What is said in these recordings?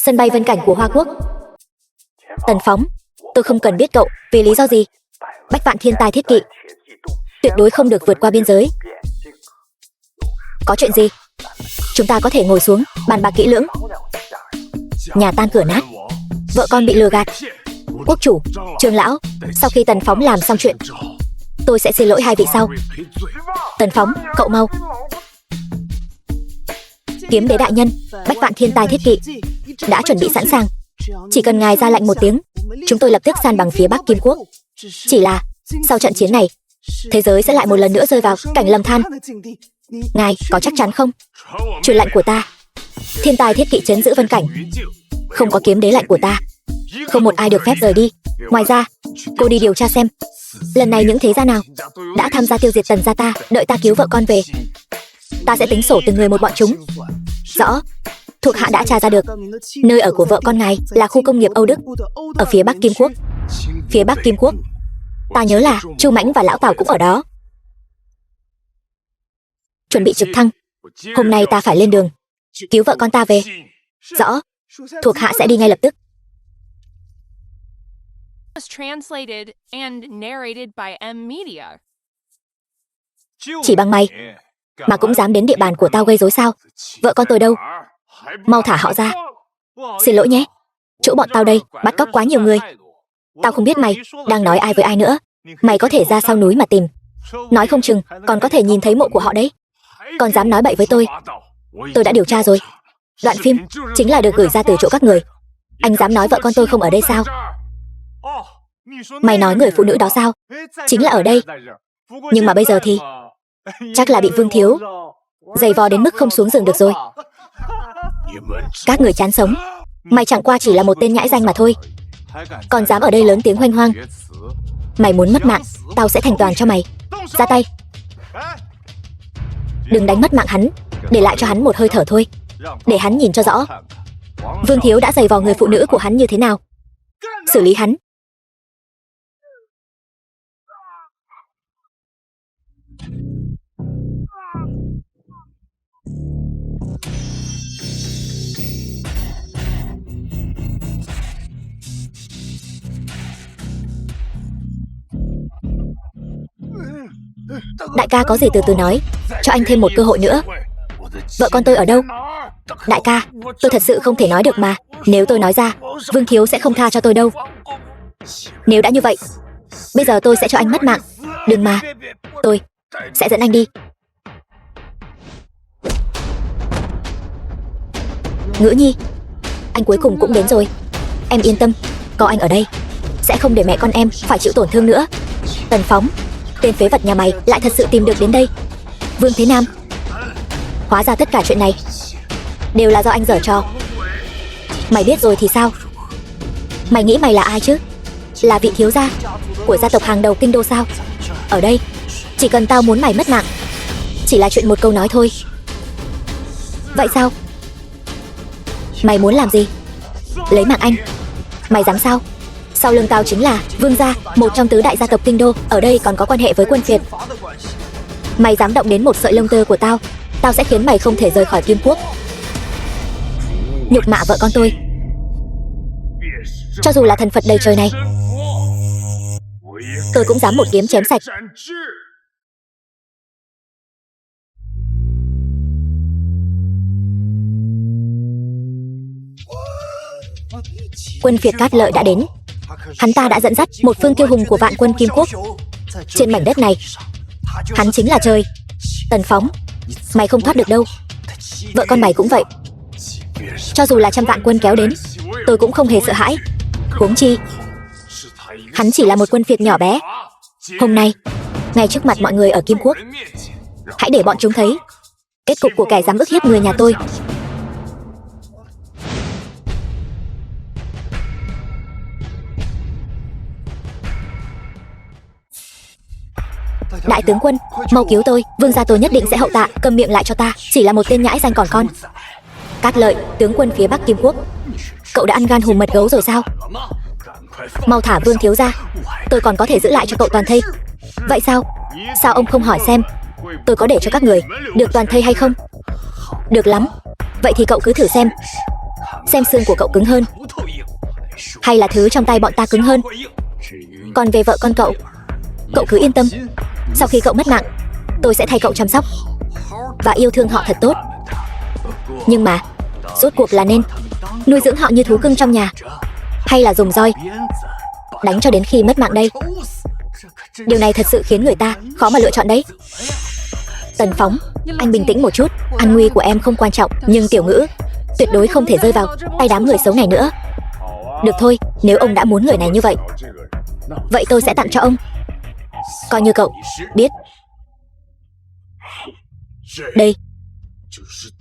Sân bay Vân Cảnh của Hoa Quốc. Tần Phóng, tôi không cần biết cậu vì lý do gì. Bách vạn thiên tài thiết kỵ tuyệt đối không được vượt qua biên giới. Có chuyện gì? Chúng ta có thể ngồi xuống bàn bạc kỹ lưỡng. Nhà tan cửa nát, vợ con bị lừa gạt. Quốc chủ, Trường lão, sau khi Tần Phóng làm xong chuyện, tôi sẽ xin lỗi hai vị sau. Tần Phóng, cậu mau. Kiếm đế đại nhân, bách vạn thiên tài thiết kỵ đã chuẩn bị sẵn sàng. Chỉ cần ngài ra lệnh một tiếng, chúng tôi lập tức san bằng phía Bắc Kim Quốc. Chỉ là sau trận chiến này, thế giới sẽ lại một lần nữa rơi vào cảnh lầm than. Ngài có chắc chắn không? Truyền lệnh của ta, thiên tài thiết kỵ trấn giữ Vân Cảnh. Không có kiếm đế lệnh của ta, không một ai được phép rời đi. Ngoài ra, cô đi điều tra xem lần này những thế gia nào đã tham gia tiêu diệt Tần gia ta. Đợi ta cứu vợ con về, ta sẽ tính sổ từng người một bọn chúng. Rõ. Thuộc hạ đã tra ra được nơi ở của vợ con ngài là khu công nghiệp Âu Đức ở phía Bắc Kim Quốc. Phía Bắc Kim Quốc, ta nhớ là Chu Mãnh và lão Tào cũng ở đó. Chuẩn bị trực thăng, hôm nay ta phải lên đường cứu vợ con ta về. Rõ. Thuộc hạ sẽ đi ngay lập tức. Chỉ bằng mày mà cũng dám đến địa bàn của tao gây rối sao? Vợ con tôi đâu? Mau thả họ ra. Xin lỗi nhé, chỗ bọn tao đây bắt cóc quá nhiều người. Tao không biết mày đang nói ai với ai nữa. Mày có thể ra sau núi mà tìm, nói không chừng còn có thể nhìn thấy mộ của họ đấy. Còn dám nói bậy với tôi đã điều tra rồi. Đoạn phim chính là được gửi ra từ chỗ các người. Anh dám nói vợ con tôi không ở đây sao? Mày nói người phụ nữ đó sao? Chính là ở đây. Nhưng mà bây giờ thì chắc là bị Vương Thiếu giày vò đến mức không xuống giường được rồi. Các người chán sống. Mày chẳng qua chỉ là một tên nhãi danh mà thôi, còn dám ở đây lớn tiếng hoanh hoang. Mày muốn mất mạng, tao sẽ thành toàn cho mày. Ra tay. Đừng đánh mất mạng hắn, để lại cho hắn một hơi thở thôi, để hắn nhìn cho rõ Vương Thiếu đã giày vò người phụ nữ của hắn như thế nào. Xử lý hắn. Đại ca có gì từ từ nói, cho anh thêm một cơ hội nữa. Vợ con tôi ở đâu? Đại ca, tôi thật sự không thể nói được mà. Nếu tôi nói ra, Vương Thiếu sẽ không tha cho tôi đâu. Nếu đã như vậy, bây giờ tôi sẽ cho anh mất mạng. Đừng mà, tôi sẽ dẫn anh đi. Ngữ Nhi, anh cuối cùng cũng đến rồi. Em yên tâm, có anh ở đây sẽ không để mẹ con em phải chịu tổn thương nữa. Tần Phóng, tên phế vật nhà mày lại thật sự tìm được đến đây. Vương Thế Nam, hóa ra tất cả chuyện này đều là do anh giở trò. Mày biết rồi thì sao? Mày nghĩ mày là ai chứ? Là vị thiếu gia của gia tộc hàng đầu kinh đô sao? Ở đây, chỉ cần tao muốn mày mất mạng, chỉ là chuyện một câu nói thôi. Vậy sao? Mày muốn làm gì? Lấy mạng anh? Mày dám sao? Sau lưng tao chính là Vương gia, một trong tứ đại gia tộc kinh đô. Ở đây còn có quan hệ với quân phiệt. Mày dám động đến một sợi lông tơ của tao, tao sẽ khiến mày không thể rời khỏi Kim Quốc. Nhục mạ vợ con tôi, cho dù là thần Phật đầy trời này, tôi cũng dám một kiếm chém sạch. Quân phiệt Cát Lợi đã đến. Hắn ta đã dẫn dắt một phương kiêu hùng của vạn quân Kim Quốc. Trên mảnh đất này, hắn chính là trời. Tần Phóng, mày không thoát được đâu. Vợ con mày cũng vậy. Cho dù là trăm vạn quân kéo đến, tôi cũng không hề sợ hãi. Huống chi, hắn chỉ là một quân phiệt nhỏ bé. Hôm nay, ngay trước mặt mọi người ở Kim Quốc, hãy để bọn chúng thấy kết cục của kẻ dám ức hiếp người nhà tôi. Đại tướng quân, mau cứu tôi, Vương gia tôi nhất định sẽ hậu tạ. Câm miệng lại cho ta, chỉ là một tên nhãi danh còn con. Cát Lợi, tướng quân phía Bắc Kim Quốc, cậu đã ăn gan hùm mật gấu rồi sao? Mau thả Vương thiếu ra, tôi còn có thể giữ lại cho cậu toàn thây. Vậy sao? Sao ông không hỏi xem tôi có để cho các người được toàn thây hay không? Được lắm, vậy thì cậu cứ thử xem. xem xương của cậu cứng hơn, hay là thứ trong tay bọn ta cứng hơn. Còn về vợ con cậu cứ yên tâm. Sau khi cậu mất mạng, tôi sẽ thay cậu chăm sóc và yêu thương họ thật tốt. Nhưng mà rốt cuộc là nên nuôi dưỡng họ như thú cưng trong nhà, hay là dùng roi đánh cho đến khi mất mạng đây? Điều này thật sự khiến người ta khó mà lựa chọn đấy. Tần Phóng, anh bình tĩnh một chút. An nguy của em không quan trọng, nhưng Tiểu Ngữ tuyệt đối không thể rơi vào tay đám người xấu này nữa. Được thôi, nếu ông đã muốn người này như vậy, vậy tôi sẽ tặng cho ông. Coi như cậu biết. Đây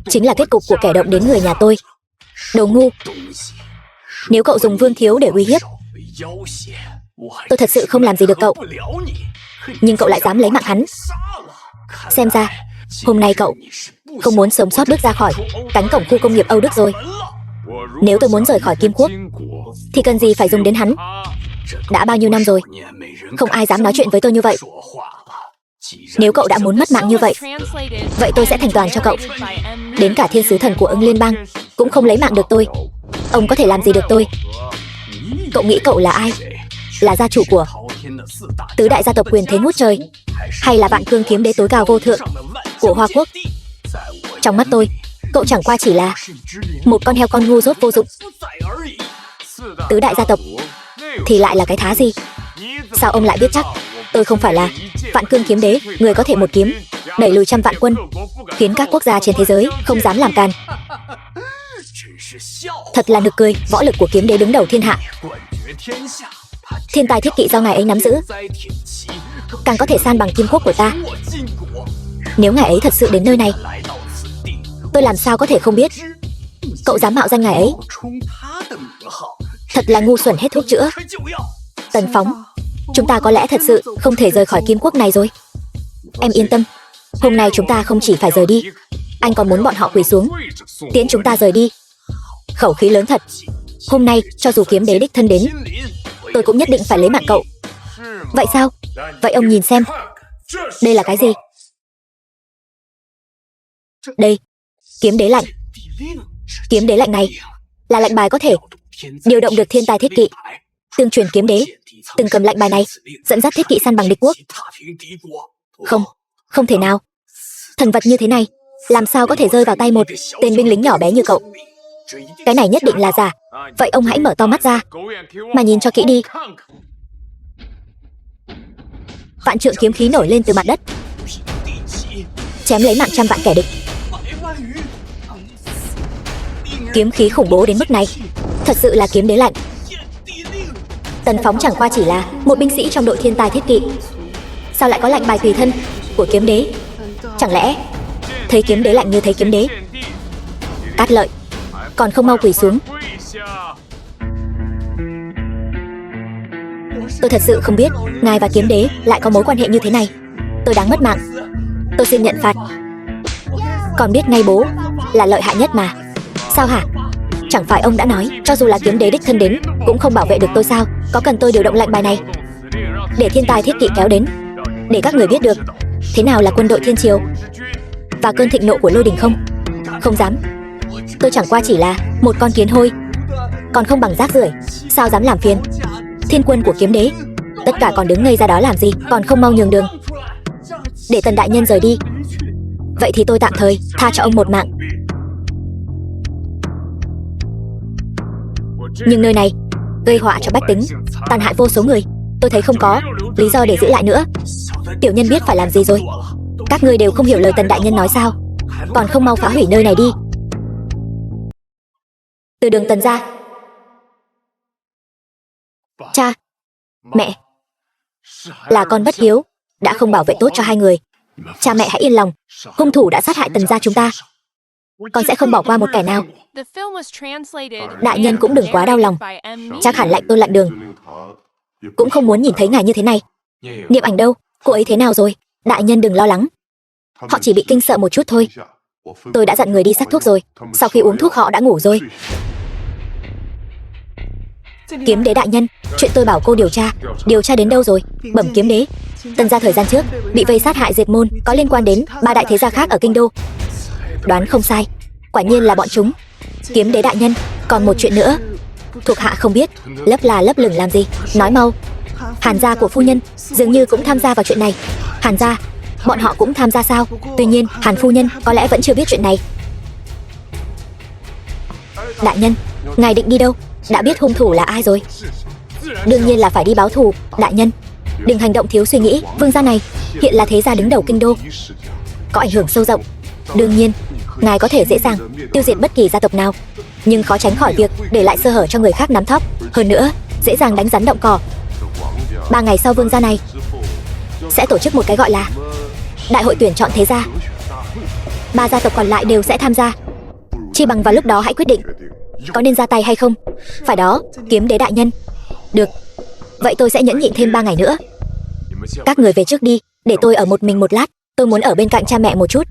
chính là kết cục của kẻ động đến người nhà tôi. Đồ ngu. Nếu cậu dùng Vương Thiếu để uy hiếp, tôi thật sự không làm gì được cậu. Nhưng cậu lại dám lấy mạng hắn. Xem ra hôm nay cậu không muốn sống sót bước ra khỏi cánh cổng khu công nghiệp Âu Đức rồi. Nếu tôi muốn rời khỏi Kim Quốc thì cần gì phải dùng đến hắn. Đã bao nhiêu năm rồi, không ai dám nói chuyện với tôi như vậy. Nếu cậu đã muốn mất mạng như vậy, vậy tôi sẽ thành toàn cho cậu. Đến cả thiên sứ thần của Ưng Liên bang cũng không lấy mạng được tôi. Ông có thể làm gì được tôi? Cậu nghĩ cậu là ai? Là gia chủ của tứ đại gia tộc quyền thế ngút trời, hay là Vạn Cương kiếm đế tối cao vô thượng của Hoa Quốc? Trong mắt tôi, cậu chẳng qua chỉ là một con heo con ngu dốt vô dụng. Tứ đại gia tộc thì lại là cái thá gì? Sao ông lại biết chắc tôi không phải là Vạn Cương kiếm đế, người có thể một kiếm đẩy lùi trăm vạn quân, khiến các quốc gia trên thế giới không dám làm càn? Thật là nực cười. Võ lực của kiếm đế đứng đầu thiên hạ, thiên tài thiết kỵ do ngài ấy nắm giữ, càng có thể san bằng Kim Quốc của ta. Nếu ngài ấy thật sự đến nơi này, tôi làm sao có thể không biết? Cậu dám mạo danh ngài ấy, thật là ngu xuẩn hết thuốc chữa. Tần Phóng, chúng ta có lẽ thật sự không thể rời khỏi Kim Quốc này rồi. Em yên tâm, hôm nay chúng ta không chỉ phải rời đi, anh còn muốn bọn họ quỳ xuống tiễn chúng ta rời đi. Khẩu khí lớn thật. Hôm nay cho dù kiếm đế đích thân đến, tôi cũng nhất định phải lấy mạng cậu. Vậy sao? Vậy ông nhìn xem, đây là cái gì? Đây, kiếm đế lạnh. Kiếm đế lạnh này là lệnh bài có thể điều động được thiên tài thiết kỵ. Tương truyền kiếm đế từng cầm lệnh bài này dẫn dắt thiết kỵ săn bằng địch quốc. Không thể nào. Thần vật như thế này làm sao có thể rơi vào tay một tên binh lính nhỏ bé như cậu? Cái này nhất định là giả. Vậy ông hãy mở to mắt ra mà nhìn cho kỹ đi. Vạn trượng kiếm khí nổi lên từ mặt đất, chém lấy mạng trăm vạn kẻ địch. Kiếm khí khủng bố đến mức này, thật sự là kiếm đế lạnh. Tần Phóng chẳng qua chỉ là một binh sĩ trong đội thiên tài thiết kỵ, sao lại có lệnh bài tùy thân của kiếm đế? Chẳng lẽ thấy kiếm đế lạnh như thấy kiếm đế? Cát Lợi, còn không mau quỳ xuống. Tôi thật sự không biết ngài và kiếm đế lại có mối quan hệ như thế này. Tôi đáng mất mạng, tôi xin nhận phạt. Còn biết ngay bố là lợi hại nhất mà. Sao hả? Chẳng phải ông đã nói cho dù là kiếm đế đích thân đến cũng không bảo vệ được tôi sao? Có cần tôi điều động lệnh bài này để thiên tài thiết kỵ kéo đến, để các người biết được thế nào là quân đội thiên triều và cơn thịnh nộ của lôi đình không? Không dám. Tôi chẳng qua chỉ là một con kiến hôi, còn không bằng rác rưởi, sao dám làm phiền thiên quân của kiếm đế? Tất cả còn đứng ngây ra đó làm gì, còn không mau nhường đường để Tần đại nhân rời đi. Vậy thì tôi tạm thời tha cho ông một mạng. Nhưng nơi này gây họa cho bách tính, tàn hại vô số người, tôi thấy không có lý do để giữ lại nữa. Tiểu nhân biết phải làm gì rồi. Các ngươi đều không hiểu lời Tần đại nhân nói sao? Còn không mau phá hủy nơi này đi. Từ đường Tần ra. Cha, mẹ, là con bất hiếu, đã không bảo vệ tốt cho hai người. Cha mẹ hãy yên lòng, hung thủ đã sát hại Tần gia chúng ta, con sẽ không bỏ qua một kẻ nào. Đại nhân cũng đừng quá đau lòng, chắc hẳn Lạnh Tôn Lạnh Đường cũng không muốn nhìn thấy ngài như thế này. Niệm Ảnh đâu, cô ấy thế nào rồi? Đại nhân đừng lo lắng, họ chỉ bị kinh sợ một chút thôi. Tôi đã dặn người đi sắc thuốc rồi, sau khi uống thuốc họ đã ngủ rồi. Kiếm đế đại nhân, chuyện tôi bảo cô điều tra đến đâu rồi? Bẩm kiếm đế, Tần gia thời gian trước bị vây sát hại diệt môn, có liên quan đến 3 đại thế gia khác ở kinh đô. Đoán không sai, quả nhiên là bọn chúng. Kiếm đế đại nhân, Còn một chuyện nữa, thuộc hạ không biết, lấp là lấp lửng làm gì, nói mau. Hàn gia của phu nhân dường như cũng tham gia vào chuyện này. Hàn gia, bọn họ cũng tham gia sao? Tuy nhiên, Hàn phu nhân có lẽ vẫn chưa biết chuyện này. Đại nhân, ngài định đi đâu? Đã biết hung thủ là ai rồi? Đương nhiên là phải đi báo thù, đại nhân. Đừng hành động thiếu suy nghĩ, vương gia này hiện là thế gia đứng đầu kinh đô, có ảnh hưởng sâu rộng. Đương nhiên, ngài có thể dễ dàng tiêu diệt bất kỳ gia tộc nào, nhưng khó tránh khỏi việc để lại sơ hở cho người khác nắm thóp. Hơn nữa, dễ dàng đánh rắn động cỏ. 3 ngày sau, vương gia này sẽ tổ chức một cái gọi là đại hội tuyển chọn thế gia. 3 gia tộc còn lại đều sẽ tham gia. Chi bằng vào lúc đó hãy quyết định có nên ra tay hay không. Phải đó, Kiếm Đế đại nhân. Được, vậy tôi sẽ nhẫn nhịn thêm 3 ngày nữa. Các người về trước đi, để tôi ở một mình một lát. Tôi muốn ở bên cạnh cha mẹ một chút.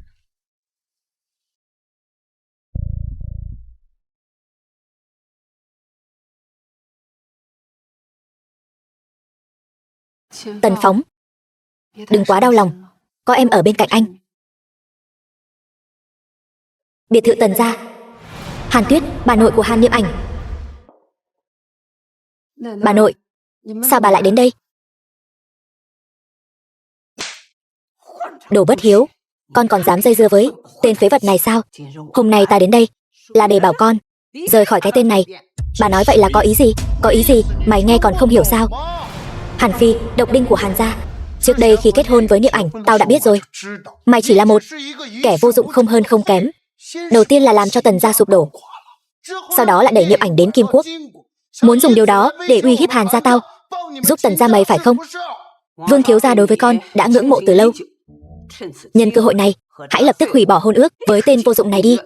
Tần Phóng, đừng quá đau lòng, có em ở bên cạnh anh. Biệt thự Tần gia. Hàn Tuyết, bà nội của Hàn Niệm Ảnh. Bà nội, sao bà lại đến đây? Đồ bất hiếu, con còn dám dây dưa với tên phế vật này sao? Hôm nay ta đến đây là để bảo con rời khỏi cái tên này. Bà nói vậy là có ý gì? Có ý gì mày nghe còn không hiểu sao? Hàn Phi, độc đinh của Hàn gia. Trước đây khi kết hôn với Niệm Ảnh, tao đã biết rồi. Mày chỉ là một kẻ vô dụng không hơn không kém. Đầu tiên là làm cho Tần gia sụp đổ, sau đó lại đẩy Niệm Ảnh đến Kim Quốc, muốn dùng điều đó để uy hiếp Hàn gia tao, giúp Tần gia mày phải không? Vương thiếu gia đối với con đã ngưỡng mộ từ lâu. Nhân cơ hội này, hãy lập tức hủy bỏ hôn ước với tên vô dụng này đi.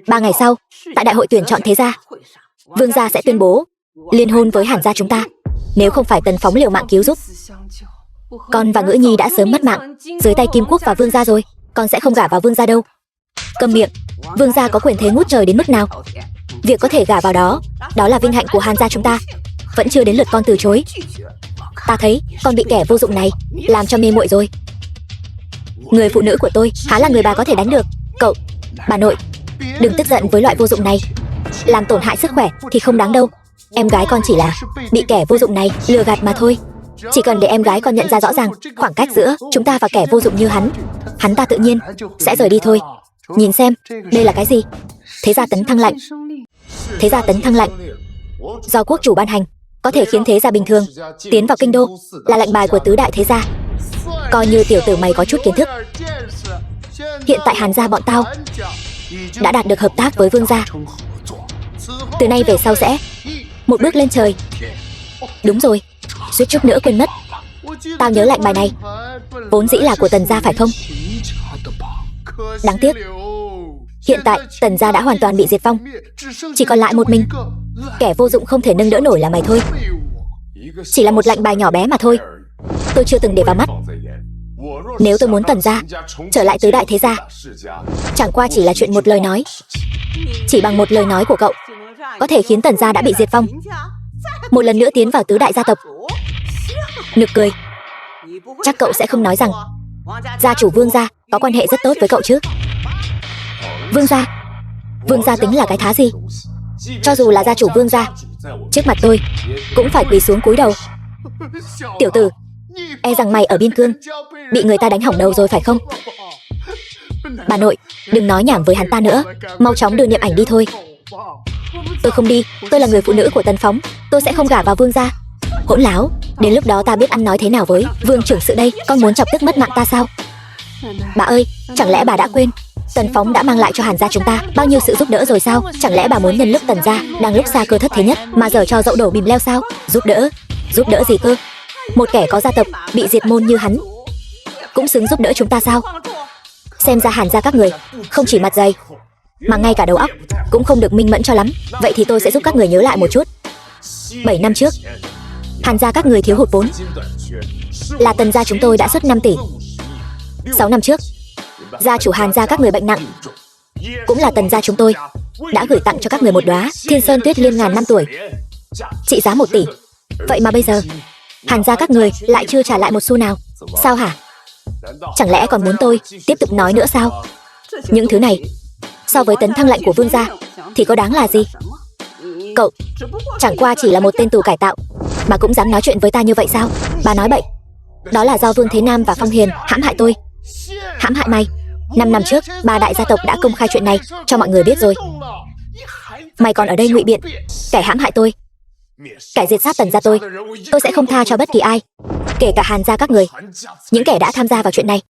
3 ngày sau, tại đại hội tuyển chọn thế gia, Vương gia sẽ tuyên bố liên hôn với Hàn gia chúng ta. Nếu không phải Tần Phóng liều mạng cứu giúp, con và Ngữ Nhi đã sớm mất mạng dưới tay Kim Quốc và Vương gia rồi. Con sẽ không gả vào Vương gia đâu. Câm miệng. Vương gia có quyền thế ngút trời đến mức nào? Việc có thể gả vào đó, đó là vinh hạnh của Hàn gia chúng ta. Vẫn chưa đến lượt con từ chối. Ta thấy con bị kẻ vô dụng này làm cho mê muội rồi. Người phụ nữ của tôi há là người bà có thể đánh được. Cậu, bà nội, đừng tức giận với loại vô dụng này. Làm tổn hại sức khỏe thì không đáng đâu. Em gái con chỉ là bị kẻ vô dụng này lừa gạt mà thôi. Chỉ cần để em gái con nhận ra rõ ràng khoảng cách giữa chúng ta và kẻ vô dụng như hắn ta tự nhiên sẽ rời đi thôi. Nhìn xem, đây là cái gì? Thế gia Tấn Thăng lệnh. Thế gia Tấn Thăng lệnh do quốc chủ ban hành, có thể khiến thế gia bình thường tiến vào kinh đô, là lệnh bài của tứ đại thế gia. Coi như tiểu tử mày có chút kiến thức. Hiện tại Hàn gia bọn tao đã đạt được hợp tác với Vương gia. Từ nay về sau sẽ một bước lên trời. Đúng rồi, suýt chút nữa quên mất. Tao nhớ lệnh bài này vốn dĩ là của Tần gia phải không? Đáng tiếc, hiện tại Tần gia đã hoàn toàn bị diệt vong, chỉ còn lại một mình kẻ vô dụng không thể nâng đỡ nổi là mày thôi. Chỉ là một lệnh bài nhỏ bé mà thôi, tôi chưa từng để vào mắt. Nếu tôi muốn Tần gia trở lại tứ đại thế gia, chẳng qua chỉ là chuyện một lời nói. Chỉ bằng một lời nói của cậu có thể khiến Tần gia đã bị diệt vong, một lần nữa tiến vào tứ đại gia tộc. Nực cười. Chắc cậu sẽ không nói rằng gia chủ Vương gia có quan hệ rất tốt với cậu chứ? Vương gia tính là cái thá gì? Cho dù là gia chủ Vương gia, trước mặt tôi cũng phải quỳ xuống cúi đầu. Tiểu tử, e rằng mày ở biên cương bị người ta đánh hỏng đầu rồi phải không? Bà nội, đừng nói nhảm với hắn ta nữa, mau chóng đưa Niệm Ảnh đi thôi. Tôi không đi, tôi là người phụ nữ của Tần Phóng, tôi sẽ không gả vào Vương gia. Hỗn láo, đến lúc đó ta biết ăn nói thế nào với Vương trưởng sự đây. Con muốn chọc tức mất mạng ta sao? Bà ơi, chẳng lẽ bà đã quên Tần Phóng đã mang lại cho Hàn gia chúng ta bao nhiêu sự giúp đỡ rồi sao? Chẳng lẽ bà muốn nhân lúc Tần gia đang lúc xa cơ thất thế nhất mà giở cho dậu đổ bìm leo sao? Giúp đỡ gì cơ? Một kẻ có gia tộc bị diệt môn như hắn cũng xứng giúp đỡ chúng ta sao? Xem ra Hàn gia các người không chỉ mặt dày mà ngay cả đầu óc cũng không được minh mẫn cho lắm. Vậy thì tôi sẽ giúp các người nhớ lại một chút. 7 năm trước, Hàn gia các người thiếu hụt vốn, là Tần gia chúng tôi đã xuất 5 tỷ. 6 năm trước, gia chủ Hàn gia các người bệnh nặng, cũng là Tần gia chúng tôi đã gửi tặng cho các người một đóa Thiên Sơn Tuyết Liên ngàn năm tuổi, trị giá 1 tỷ. Vậy mà bây giờ Hàn gia các người lại chưa trả lại một xu nào. Sao hả? Chẳng lẽ còn muốn tôi tiếp tục nói nữa sao? Những thứ này so với Tấn Thăng lệnh của Vương gia thì có đáng là gì? Cậu chẳng qua chỉ là một tên tù cải tạo mà cũng dám nói chuyện với ta như vậy sao? Bà nói bậy. Đó là do Vương Thế Nam và Phong Hiền hãm hại tôi. Hãm hại mày? 5 năm trước, 3 đại gia tộc đã công khai chuyện này cho mọi người biết rồi. Mày còn ở đây ngụy biện, kẻ hãm hại tôi, kẻ diệt sát Tần gia tôi sẽ không tha cho bất kỳ ai, kể cả Hàn gia các người, những kẻ đã tham gia vào chuyện này.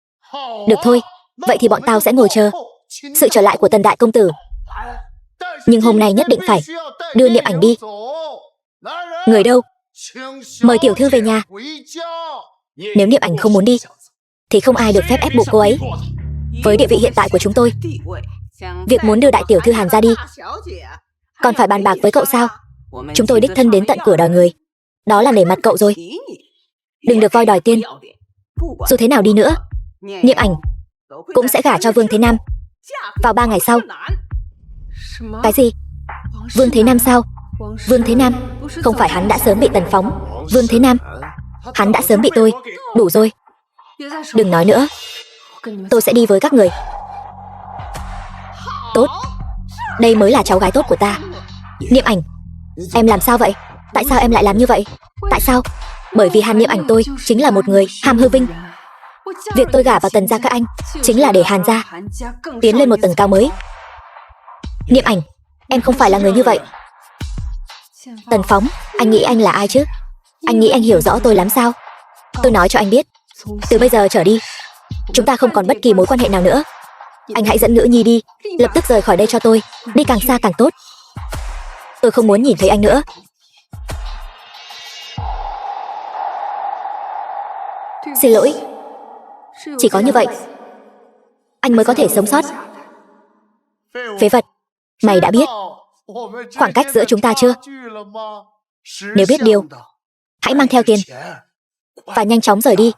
Được thôi, vậy thì bọn tao sẽ ngồi chờ sự trở lại của Tần đại công tử. Nhưng hôm nay nhất định phải đưa Niệm Ảnh đi. Người đâu? Mời tiểu thư về nhà. Nếu Niệm Ảnh không muốn đi thì không ai được phép ép buộc cô ấy. Với địa vị hiện tại của chúng tôi, việc muốn đưa đại tiểu thư Hàn ra đi còn phải bàn bạc với cậu sao? Chúng tôi đích thân đến tận cửa đòi người, đó là nể mặt cậu rồi. Đừng được voi đòi tiên. Dù thế nào đi nữa, Niệm Ảnh cũng sẽ gả cho Vương Thế Nam vào 3 ngày sau. Cái gì? Vương Thế Nam sao? Vương Thế Nam? Không phải hắn đã sớm bị Tần phóng. Vương Thế Nam, hắn đã sớm bị tôi. Đủ rồi, đừng nói nữa. Tôi sẽ đi với các người. Tốt, đây mới là cháu gái tốt của ta. Niệm Ảnh, em làm sao vậy? Tại sao em lại làm như vậy? Tại sao? Bởi vì Hàn Niệm Ảnh tôi chính là một người ham hư vinh. Việc tôi gả vào Tần gia các anh chính là để Hàn gia tiến lên một tầng cao mới. Niệm Ảnh, em không phải là người như vậy. Tần Phóng, anh nghĩ anh là ai chứ? Anh nghĩ anh hiểu rõ tôi lắm sao? Tôi nói cho anh biết, từ bây giờ trở đi, chúng ta không còn bất kỳ mối quan hệ nào nữa. Anh hãy dẫn nữ nhi đi, lập tức rời khỏi đây cho tôi. Đi càng xa càng tốt. Tôi không muốn nhìn thấy anh nữa. Xin lỗi. Chỉ có như vậy anh mới có thể sống sót. Phế vật, mày đã biết khoảng cách giữa chúng ta chưa? Nếu biết điều, hãy mang theo tiền và nhanh chóng rời đi.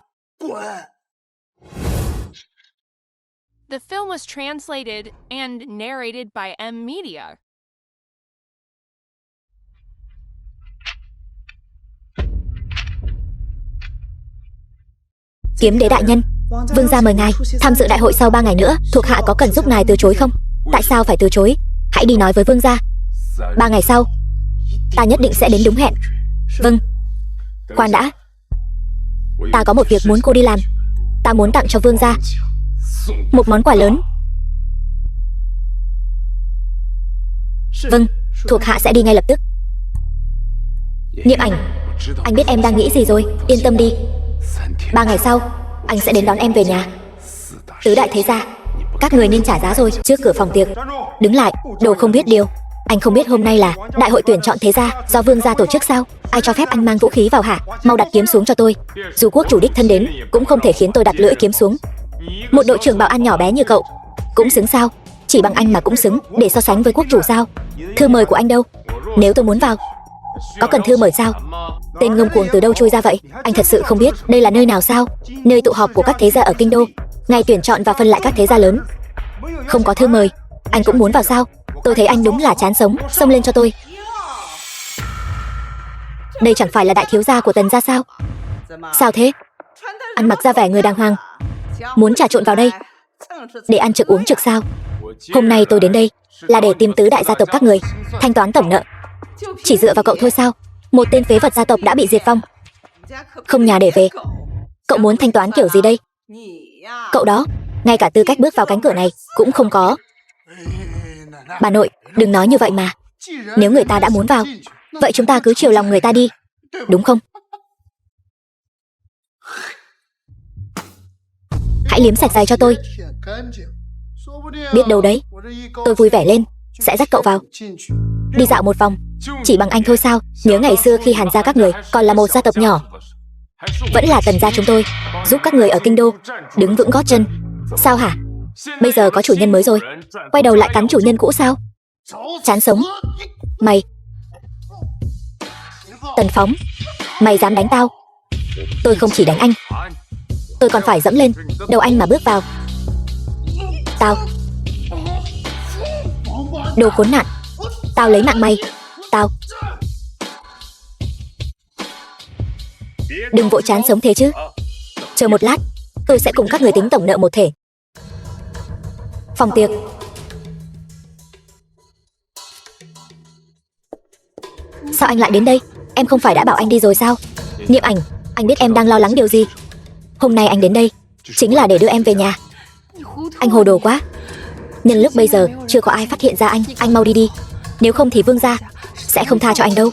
The film was translated and narrated by M Media. Kiếm đế đại nhân, vương gia mời ngài tham dự đại hội sau 3 ngày nữa. Thuộc hạ có cần giúp ngài từ chối không? Tại sao phải từ chối? Hãy đi nói với vương gia. 3 ngày sau, ta nhất định sẽ đến đúng hẹn. Vâng. Khoan đã, ta có một việc muốn cô đi làm. Ta muốn tặng cho vương gia một món quà lớn. Vâng, thuộc hạ sẽ đi ngay lập tức. Niệm Ảnh, anh biết em đang nghĩ gì rồi. Yên tâm đi, 3 ngày sau anh sẽ đến đón em về nhà. Tứ đại thế gia, các người nên trả giá rồi. Trước cửa phòng tiệc, đứng lại, đồ không biết điều. Anh không biết hôm nay là đại hội tuyển chọn thế gia do vương gia tổ chức sao? Ai cho phép anh mang vũ khí vào hả? Mau đặt kiếm xuống cho tôi. Dù quốc chủ đích thân đến cũng không thể khiến tôi đặt lưỡi kiếm xuống. Một đội trưởng bảo an nhỏ bé như cậu cũng xứng sao? Chỉ bằng anh mà cũng xứng để so sánh với quốc chủ sao? Thư mời của anh đâu? Nếu tôi muốn vào, có cần thư mời sao? Tên ngông cuồng từ đâu trôi ra vậy? Anh thật sự không biết đây là nơi nào sao? Nơi tụ họp của các thế gia ở kinh đô, ngày tuyển chọn và phân lại các thế gia lớn. Không có thư mời, anh cũng muốn vào sao? Tôi thấy anh đúng là chán sống. Xông lên cho tôi. Đây chẳng phải là đại thiếu gia của Tần gia sao? Sao thế? Ăn mặc ra vẻ người đàng hoàng, muốn trà trộn vào đây để ăn trực uống trực sao? Hôm nay tôi đến đây là để tìm tứ đại gia tộc các người thanh toán tổng nợ. Chỉ dựa vào cậu thôi sao? Một tên phế vật gia tộc đã bị diệt vong, không nhà để về. Cậu muốn thanh toán kiểu gì đây? Cậu đó, ngay cả tư cách bước vào cánh cửa này cũng không có. Bà nội, đừng nói như vậy mà. Nếu người ta đã muốn vào, vậy chúng ta cứ chiều lòng người ta đi, đúng không? Hãy liếm sạch giày cho tôi. Biết đâu đấy, tôi vui vẻ lên sẽ dắt cậu vào đi dạo một vòng. Chỉ bằng anh thôi sao? Nhớ ngày xưa khi Hàn gia các người còn là một gia tộc nhỏ, vẫn là Tần gia chúng tôi giúp các người ở kinh đô đứng vững gót chân. Sao hả? Bây giờ có chủ nhân mới rồi, quay đầu lại cắn chủ nhân cũ sao? Chán sống. Mày, Tần Phóng, mày dám đánh tao? Tôi không chỉ đánh anh, tôi còn phải dẫm lên đầu anh mà bước vào. Tao, đồ khốn nạn, tao lấy mạng mày. Tao. Đừng vội chán sống thế chứ. Chờ một lát, tôi sẽ cùng các người tính tổng nợ một thể. Phòng tiệc. Sao anh lại đến đây? Em không phải đã bảo anh đi rồi sao? Niệm Ảnh, anh biết em đang lo lắng điều gì. Hôm nay anh đến đây chính là để đưa em về nhà. Anh hồ đồ quá. Nhân lúc bây giờ chưa có ai phát hiện ra anh mau đi đi. Nếu không thì Vương gia sẽ không tha cho anh đâu.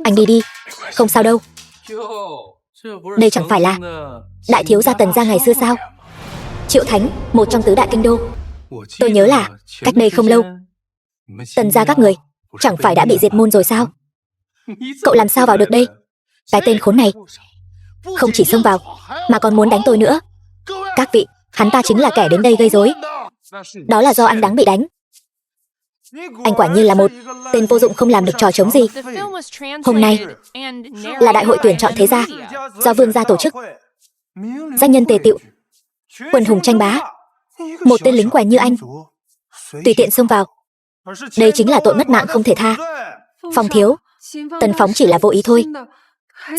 Anh đi đi, không sao đâu. Đây chẳng phải là đại thiếu gia Tần gia ngày xưa sao? Triệu Thánh, một trong tứ đại kinh đô. Tôi nhớ là cách đây không lâu, Tần gia các người chẳng phải đã bị diệt môn rồi sao? Cậu làm sao vào được đây? Cái tên khốn này không chỉ xông vào mà còn muốn đánh tôi nữa. Các vị, hắn ta chính là kẻ đến đây gây rối. Đó là do anh đáng bị đánh. Anh quả nhiên là một tên vô dụng không làm được trò trống gì. Hôm nay là đại hội tuyển chọn thế gia do Vương gia tổ chức. Danh nhân tề tựu, quần hùng tranh bá. Một tên lính quèn như anh tùy tiện xông vào, đây chính là tội mất mạng không thể tha. Phong thiếu, Tần Phóng chỉ là vô ý thôi.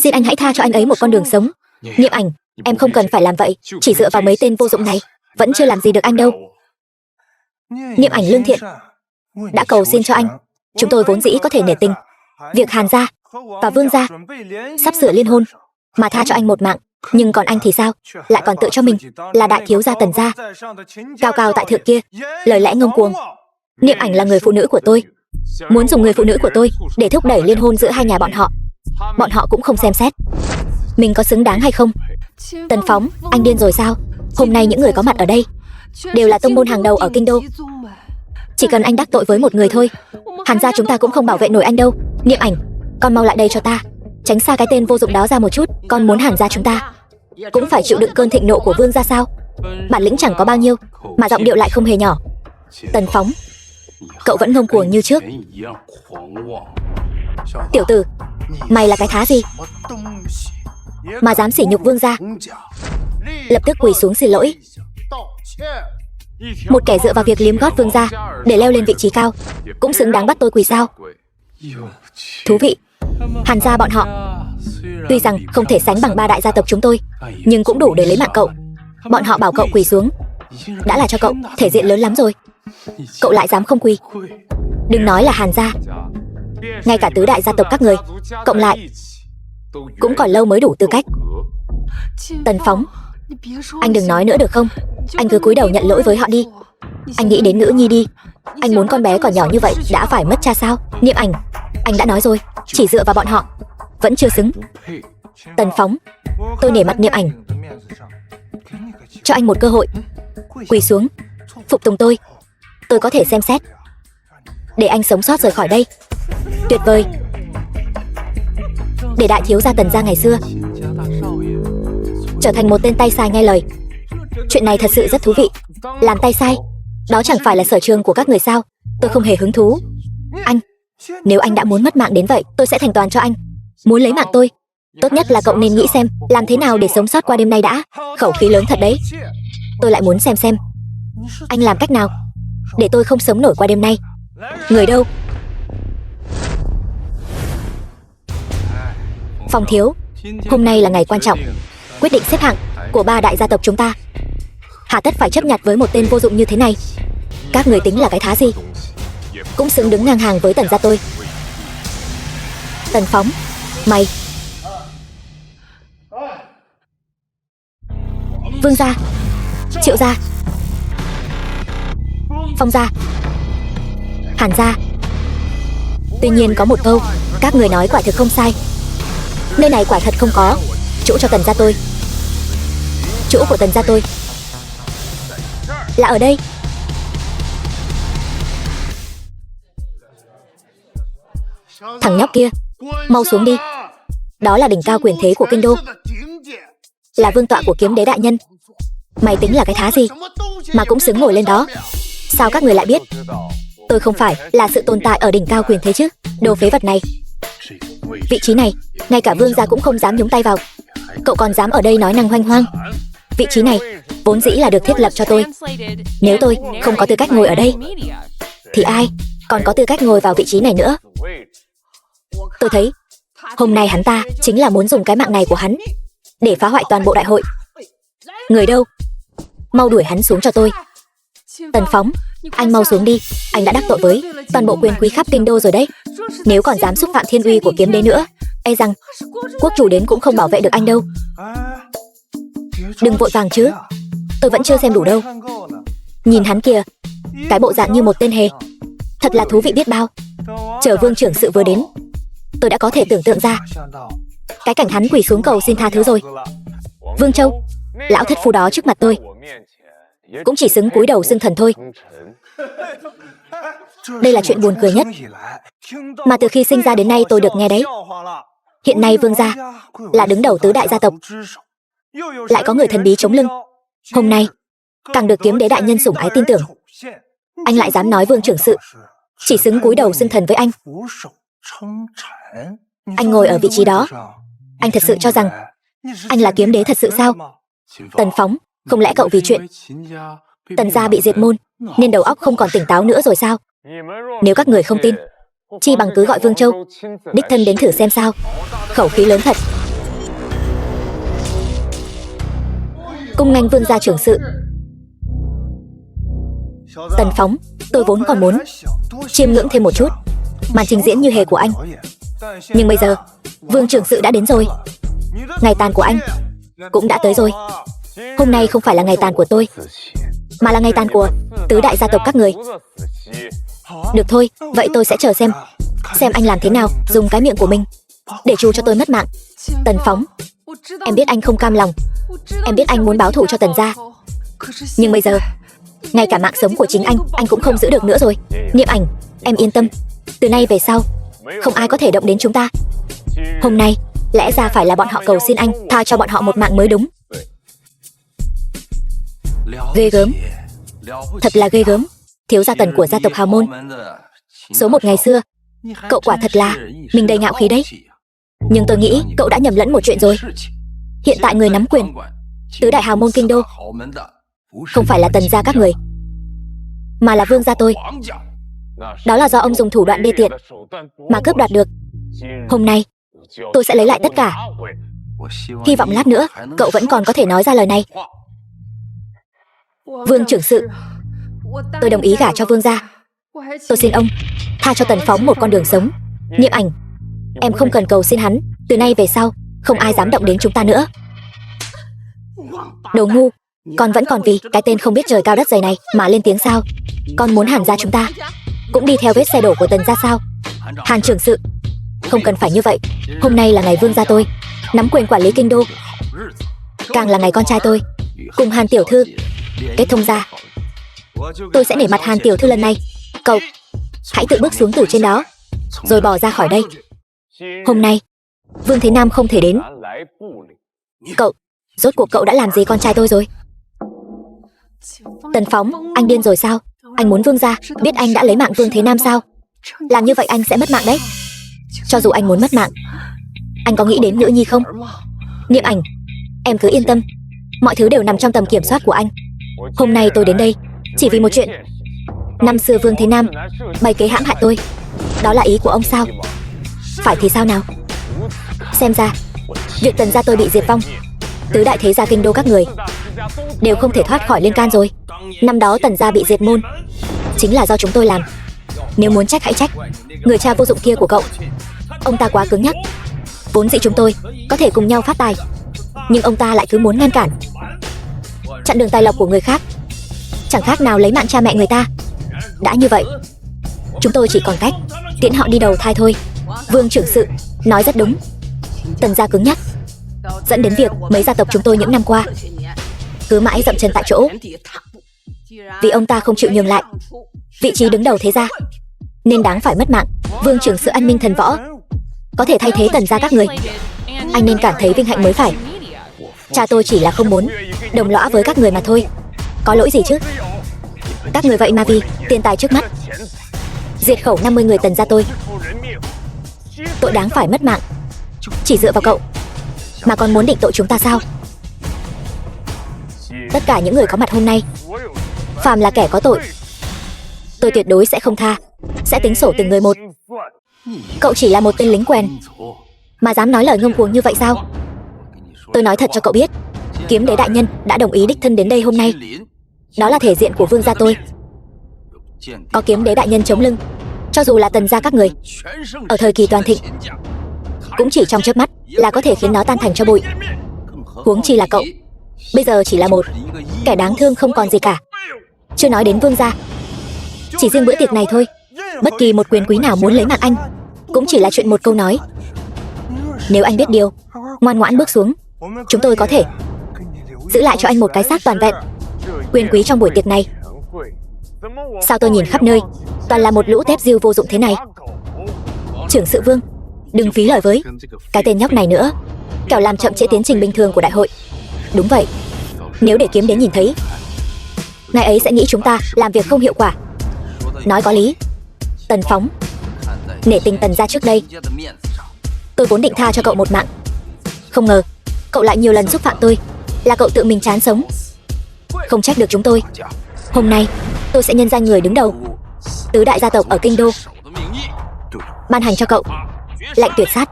Xin anh hãy tha cho anh ấy một con đường sống. Niệm Ảnh, em không cần phải làm vậy. Chỉ dựa vào mấy tên vô dụng này vẫn chưa làm gì được anh đâu. Niệm Ảnh lương thiện đã cầu xin cho anh. Chúng tôi vốn dĩ có thể nể tình việc Hàn gia và Vương gia sắp sửa liên hôn mà tha cho anh một mạng. Nhưng còn anh thì sao? Lại còn tự cho mình là đại thiếu gia Tần gia, cao cao tại thượng kia, lời lẽ ngông cuồng. Niệm Ảnh là người phụ nữ của tôi, muốn dùng người phụ nữ của tôi để thúc đẩy liên hôn giữa hai nhà bọn họ. Bọn họ cũng không xem xét mình có xứng đáng hay không. Tần Phóng, anh điên rồi sao? Hôm nay những người có mặt ở đây đều là tông môn hàng đầu ở kinh đô. Chỉ cần anh đắc tội với một người thôi, Hàn gia chúng ta cũng không bảo vệ nổi anh đâu. Niệm Ảnh, con mau lại đây cho ta, tránh xa cái tên vô dụng đó ra một chút. Con muốn Hàn gia chúng ta cũng phải chịu đựng cơn thịnh nộ của Vương gia sao? Bản lĩnh chẳng có bao nhiêu mà giọng điệu lại không hề nhỏ. Tần Phóng, cậu vẫn ngông cuồng như trước. Tiểu tử, mày là cái thá gì mà dám sỉ nhục Vương gia? Lập tức quỳ xuống xin lỗi. Một kẻ dựa vào việc liếm gót Vương gia để leo lên vị trí cao cũng xứng đáng bắt tôi quỳ sao? Thú vị. Hàn gia bọn họ tuy rằng không thể sánh bằng ba đại gia tộc chúng tôi, nhưng cũng đủ để lấy mạng cậu. Bọn họ bảo cậu quỳ xuống đã là cho cậu thể diện lớn lắm rồi. Cậu lại dám không quỳ? Đừng nói là Hàn gia, ngay cả tứ đại gia tộc các người cộng lại cũng còn lâu mới đủ tư cách. Tần Phóng, anh đừng nói nữa được không? Anh cứ cúi đầu nhận lỗi với họ đi. Anh nghĩ đến nữ nhi đi. Anh muốn con bé còn nhỏ như vậy đã phải mất cha sao? Niệm Ảnh, anh đã nói rồi, chỉ dựa vào bọn họ vẫn chưa xứng. Tần Phóng, tôi nể mặt Niệm Ảnh, cho anh một cơ hội. Quỳ xuống, phục tùng tôi có thể xem xét để anh sống sót rời khỏi đây. Tuyệt vời. Để đại thiếu gia Tần gia ngày xưa trở thành một tên tay sai nghe lời. Chuyện này thật sự rất thú vị. Làm tay sai, đó chẳng phải là sở trường của các người sao? Tôi không hề hứng thú. Anh, nếu anh đã muốn mất mạng đến vậy, tôi sẽ thành toàn cho anh. Muốn lấy mạng tôi, tốt nhất là cậu nên nghĩ xem làm thế nào để sống sót qua đêm nay đã. Khẩu khí lớn thật đấy. Tôi lại muốn xem anh làm cách nào để tôi không sống nổi qua đêm nay. Người đâu? Phong thiếu, hôm nay là ngày quan trọng, quyết định xếp hạng của ba đại gia tộc chúng ta. Hà tất phải chấp nhặt với một tên vô dụng như thế này? Các người tính là cái thá gì? Cũng xứng đứng ngang hàng với Tần gia tôi. Tần Phóng, mày. Vương gia, Triệu gia, Phong gia, Hàn gia. Tuy nhiên có một câu các người nói quả thực không sai. Nơi này quả thật không có chỗ cho Tần gia tôi. Chỗ của Tần gia tôi là ở đây. Thằng nhóc kia, mau xuống đi. Đó là đỉnh cao quyền thế của kinh đô, là vương tọa của Kiếm Đế đại nhân. Mày tính là cái thá gì mà cũng xứng ngồi lên đó? Sao các người lại biết tôi không phải là sự tồn tại ở đỉnh cao quyền thế chứ? Đồ phế vật này. Vị trí này ngay cả vương gia cũng không dám nhúng tay vào, cậu còn dám ở đây nói năng hoanh hoang. Vị trí này vốn dĩ là được thiết lập cho tôi. Nếu tôi không có tư cách ngồi ở đây thì ai còn có tư cách ngồi vào vị trí này nữa? Tôi thấy hôm nay hắn ta chính là muốn dùng cái mạng này của hắn để phá hoại toàn bộ đại hội. Người đâu? Mau đuổi hắn xuống cho tôi. Tần Phóng, Anh mau xuống đi, anh đã đắc tội với toàn bộ quyền quý khắp kinh đô rồi đấy. Nếu còn dám xúc phạm thiên uy của kiếm đế nữa, e rằng quốc chủ đến cũng không bảo vệ được anh đâu. Đừng vội vàng chứ, tôi vẫn chưa xem đủ đâu. Nhìn hắn kìa, cái bộ dạng như một tên hề, thật là thú vị biết bao. Chờ vương trưởng sự vừa đến, tôi đã có thể tưởng tượng ra cái cảnh hắn quỳ xuống cầu xin tha thứ rồi. Vương Châu, lão thất phu đó trước mặt tôi cũng chỉ xứng cúi đầu xưng thần thôi. Đây là chuyện buồn cười nhất mà từ khi sinh ra đến nay tôi được nghe đấy. Hiện nay vương gia là đứng đầu tứ đại gia tộc, lại có người thần bí chống lưng, hôm nay càng được kiếm đế đại nhân sủng ái tin tưởng. Anh lại dám nói vương trưởng sự chỉ xứng cúi đầu xưng thần với anh. Anh ngồi ở vị trí đó, anh thật sự cho rằng anh là kiếm đế thật sự sao? Tần Phóng, không lẽ cậu vì chuyện Tần gia bị diệt môn nên đầu óc không còn tỉnh táo nữa rồi sao? Nếu các người không tin, chi bằng cứ gọi Vương Châu đích thân đến thử xem sao. Khẩu khí lớn thật. Cung nghênh vương gia trưởng sự. Tần Phóng, tôi vốn còn muốn chiêm ngưỡng thêm một chút màn trình diễn như hề của anh, nhưng bây giờ vương trưởng sự đã đến rồi. Ngày tàn của anh cũng đã tới rồi. Hôm nay không phải là ngày tàn của tôi, mà là ngày tàn của tứ đại gia tộc các người. Được thôi, vậy tôi sẽ chờ xem anh làm thế nào dùng cái miệng của mình để chu cho tôi mất mạng. Tần Phóng, em biết anh không cam lòng, em biết anh muốn báo thù cho Tần gia, nhưng bây giờ ngay cả mạng sống của chính anh cũng không giữ được nữa rồi. Niệm Ảnh, em yên tâm, từ nay về sau không ai có thể động đến chúng ta. Hôm nay lẽ ra phải là bọn họ cầu xin anh tha cho bọn họ một mạng mới đúng. Ghê gớm, thật là ghê gớm. Thiếu gia Tần của gia tộc Hào Môn, số một ngày xưa, cậu quả thật là mình đầy ngạo khí đấy. Nhưng tôi nghĩ cậu đã nhầm lẫn một chuyện rồi. Hiện tại người nắm quyền tứ đại Hào Môn kinh đô không phải là Tần gia các người, mà là vương gia tôi. Đó là do ông dùng thủ đoạn đê tiện mà cướp đoạt được. Hôm nay tôi sẽ lấy lại tất cả. Hy vọng lát nữa cậu vẫn còn có thể nói ra lời này. Vương trưởng sự, tôi đồng ý gả cho vương gia. Tôi xin ông tha cho Tần Phóng một con đường sống. Niệm Ảnh, em không cần cầu xin hắn, từ nay về sau không ai dám động đến chúng ta nữa. Đồ ngu, con vẫn còn vì cái tên không biết trời cao đất dày này mà lên tiếng sao? Con muốn Hàn gia chúng ta cũng đi theo vết xe đổ của Tần gia sao? Hàn trưởng sự, không cần phải như vậy. Hôm nay là ngày vương gia tôi nắm quyền quản lý kinh đô, càng là ngày con trai tôi cùng Hàn tiểu thư kết thông gia. Tôi sẽ nể mặt Hàn tiểu thư lần này. Cậu hãy tự bước xuống từ trên đó rồi bỏ ra khỏi đây. Hôm nay Vương Thế Nam không thể đến. Cậu, rốt cuộc cậu đã làm gì con trai tôi rồi? Tần Phóng, anh điên rồi sao? Anh muốn vương gia biết anh đã lấy mạng Vương Thế Nam sao? Làm như vậy anh sẽ mất mạng đấy. Cho dù anh muốn mất mạng, anh có nghĩ đến nữ nhi không? Niệm Ảnh, em cứ yên tâm, mọi thứ đều nằm trong tầm kiểm soát của anh. Hôm nay tôi đến đây chỉ vì một chuyện. Năm xưa Vương Thế Nam bày kế hãm hại tôi, đó là ý của ông sao? Phải thì sao nào? Xem ra việc Tần gia tôi bị diệt vong, tứ đại thế gia kinh đô các người đều không thể thoát khỏi liên can rồi. Năm đó Tần gia bị diệt môn chính là do chúng tôi làm. Nếu muốn trách hãy trách người cha vô dụng kia của cậu. Ông ta quá cứng nhắc. Vốn dĩ chúng tôi có thể cùng nhau phát tài, nhưng ông ta lại cứ muốn ngăn cản, chặn đường tài lộc của người khác, chẳng khác nào lấy mạng cha mẹ người ta. Đã như vậy, chúng tôi chỉ còn cách tiễn họ đi đầu thai thôi. Vương trưởng sự nói rất đúng. Tần gia cứng nhắc dẫn đến việc mấy gia tộc chúng tôi những năm qua cứ mãi dậm chân tại chỗ. Vì ông ta không chịu nhường lại vị trí đứng đầu thế gia nên đáng phải mất mạng. Vương trưởng sự anh minh thần võ có thể thay thế Tần gia các người, anh nên cảm thấy vinh hạnh mới phải. Cha tôi chỉ là không muốn đồng lõa với các người mà thôi. Có lỗi gì chứ? Các người vậy mà vì tiền tài trước mắt diệt khẩu 50 người Tần gia tôi. Tội đáng phải mất mạng. Chỉ dựa vào cậu mà còn muốn định tội chúng ta sao? Tất cả những người có mặt hôm nay, phàm là kẻ có tội, tôi tuyệt đối sẽ không tha, sẽ tính sổ từng người một. Cậu chỉ là một tên lính quèn mà dám nói lời ngông cuồng như vậy sao? Tôi nói thật cho cậu biết, kiếm đế đại nhân đã đồng ý đích thân đến đây hôm nay. Đó là thể diện của vương gia tôi. Có kiếm đế đại nhân chống lưng, cho dù là Tần gia các người ở thời kỳ toàn thịnh, cũng chỉ trong chớp mắt là có thể khiến nó tan thành cho bụi. Huống chi là cậu, bây giờ chỉ là một kẻ đáng thương không còn gì cả. Chưa nói đến vương gia, chỉ riêng bữa tiệc này thôi, bất kỳ một quyền quý nào muốn lấy mạng anh cũng chỉ là chuyện một câu nói. Nếu anh biết điều, ngoan ngoãn bước xuống, chúng tôi có thể giữ lại cho anh một cái xác toàn vẹn. Quyền quý trong buổi tiệc này, sao tôi nhìn khắp nơi toàn là một lũ tép diêu vô dụng thế này. Trưởng sự Vương, đừng phí lời với cái tên nhóc này nữa, kẻo làm chậm trễ tiến trình bình thường của đại hội. Đúng vậy, nếu để kiếm đến nhìn thấy, ngài ấy sẽ nghĩ chúng ta làm việc không hiệu quả. Nói có lý. Tần Phóng, nể tình Tần gia trước đây, tôi vốn định tha cho cậu một mạng. Không ngờ cậu lại nhiều lần xúc phạm tôi, là cậu tự mình chán sống. Không trách được chúng tôi. Hôm nay tôi sẽ nhân danh người đứng đầu tứ đại gia tộc ở kinh đô, ban hành cho cậu lệnh tuyệt sát,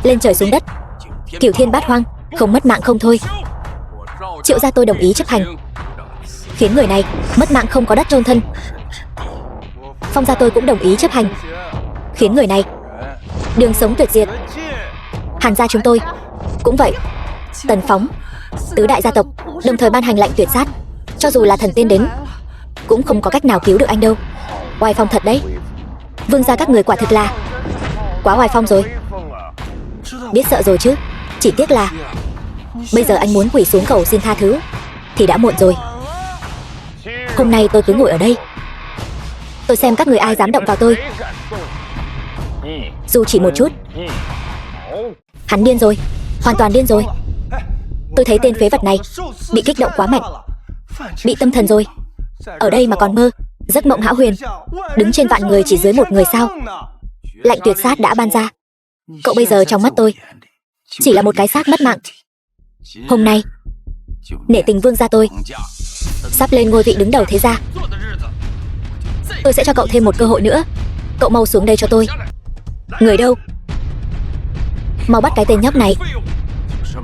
lên trời xuống đất, cửu thiên bát hoang, không mất mạng không thôi. Triệu gia tôi đồng ý chấp hành, khiến người này mất mạng không có đất chôn thân. Phong gia tôi cũng đồng ý chấp hành, khiến người này đường sống tuyệt diệt. Hàn gia chúng tôi cũng vậy. Tần Phóng, tứ đại gia tộc đồng thời ban hành lệnh tuyệt sát, cho dù là thần tiên đến cũng không có cách nào cứu được anh đâu. Oai phong thật đấy. Vương gia các người quả thực là quá oai phong rồi. Biết sợ rồi chứ, chỉ tiếc là bây giờ anh muốn quỳ xuống cầu xin tha thứ thì đã muộn rồi. Hôm nay tôi cứ ngồi ở đây, tôi xem các người ai dám động vào tôi, dù chỉ một chút. Hắn điên rồi, hoàn toàn điên rồi. Tôi thấy tên phế vật này bị kích động quá mạnh, bị tâm thần rồi. Ở đây mà còn mơ giấc mộng hão huyền, đứng trên vạn người chỉ dưới một người sao? Lệnh tuyệt sát đã ban ra, cậu bây giờ trong mắt tôi chỉ là một cái xác mất mạng. Hôm nay nể tình vương gia tôi sắp lên ngôi vị đứng đầu thế gia, tôi sẽ cho cậu thêm một cơ hội nữa. Cậu mau xuống đây cho tôi. Người đâu? Mau bắt cái tên nhóc này,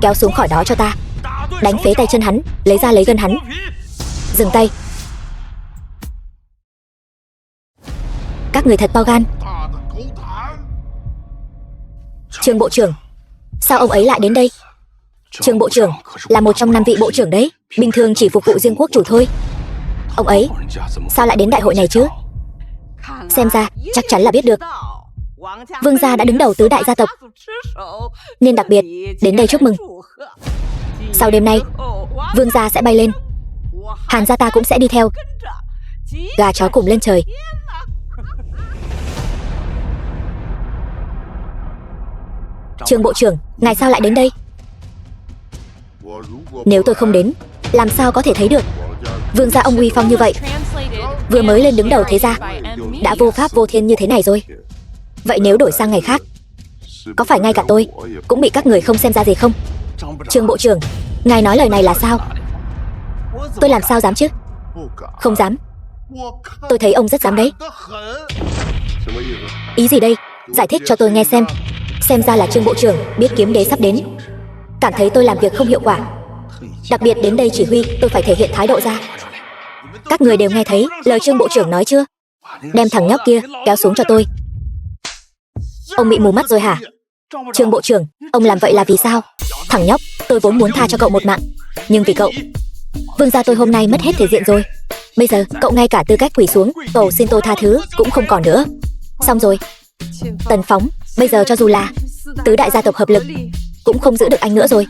kéo xuống khỏi đó cho ta, đánh phế tay chân hắn, lấy ra lấy gân hắn. Dừng tay. Các người thật to gan. Trương bộ trưởng, sao ông ấy lại đến đây? Trương bộ trưởng là một trong 5 vị bộ trưởng đấy, bình thường chỉ phục vụ riêng quốc chủ thôi. Ông ấy sao lại đến đại hội này chứ? Xem ra chắc chắn là biết được vương gia đã đứng đầu tứ đại gia tộc, nên đặc biệt đến đây chúc mừng. Sau đêm nay vương gia sẽ bay lên, Hàn gia ta cũng sẽ đi theo, gà chó cùng lên trời. Trương bộ trưởng, ngài sao lại đến đây? Nếu tôi không đến, làm sao có thể thấy được vương gia ông uy phong như vậy, vừa mới lên đứng đầu thế gia đã vô pháp vô thiên như thế này rồi. Vậy nếu đổi sang ngày khác, có phải ngay cả tôi cũng bị các người không xem ra gì không? Trương bộ trưởng, ngài nói lời này là sao? Tôi làm sao dám chứ? Không dám. Tôi thấy ông rất dám đấy. Ý gì đây? Giải thích cho tôi nghe xem. Xem ra là Trương bộ trưởng biết kiếm đế sắp đến, cảm thấy tôi làm việc không hiệu quả, đặc biệt đến đây chỉ huy tôi phải thể hiện thái độ ra. Các người đều nghe thấy lời Trương bộ trưởng nói chưa? Đem thằng nhóc kia kéo xuống cho tôi. Ông bị mù mắt rồi hả? Trương bộ trưởng, ông làm vậy là vì sao? Thằng nhóc, tôi vốn muốn tha cho cậu một mạng, nhưng vì cậu, vương gia tôi hôm nay mất hết thể diện rồi. Bây giờ cậu ngay cả tư cách quỳ xuống cầu xin tôi tha thứ cũng không còn nữa. Xong rồi. Tần Phóng, bây giờ cho dù là tứ đại gia tộc hợp lực cũng không giữ được anh nữa rồi.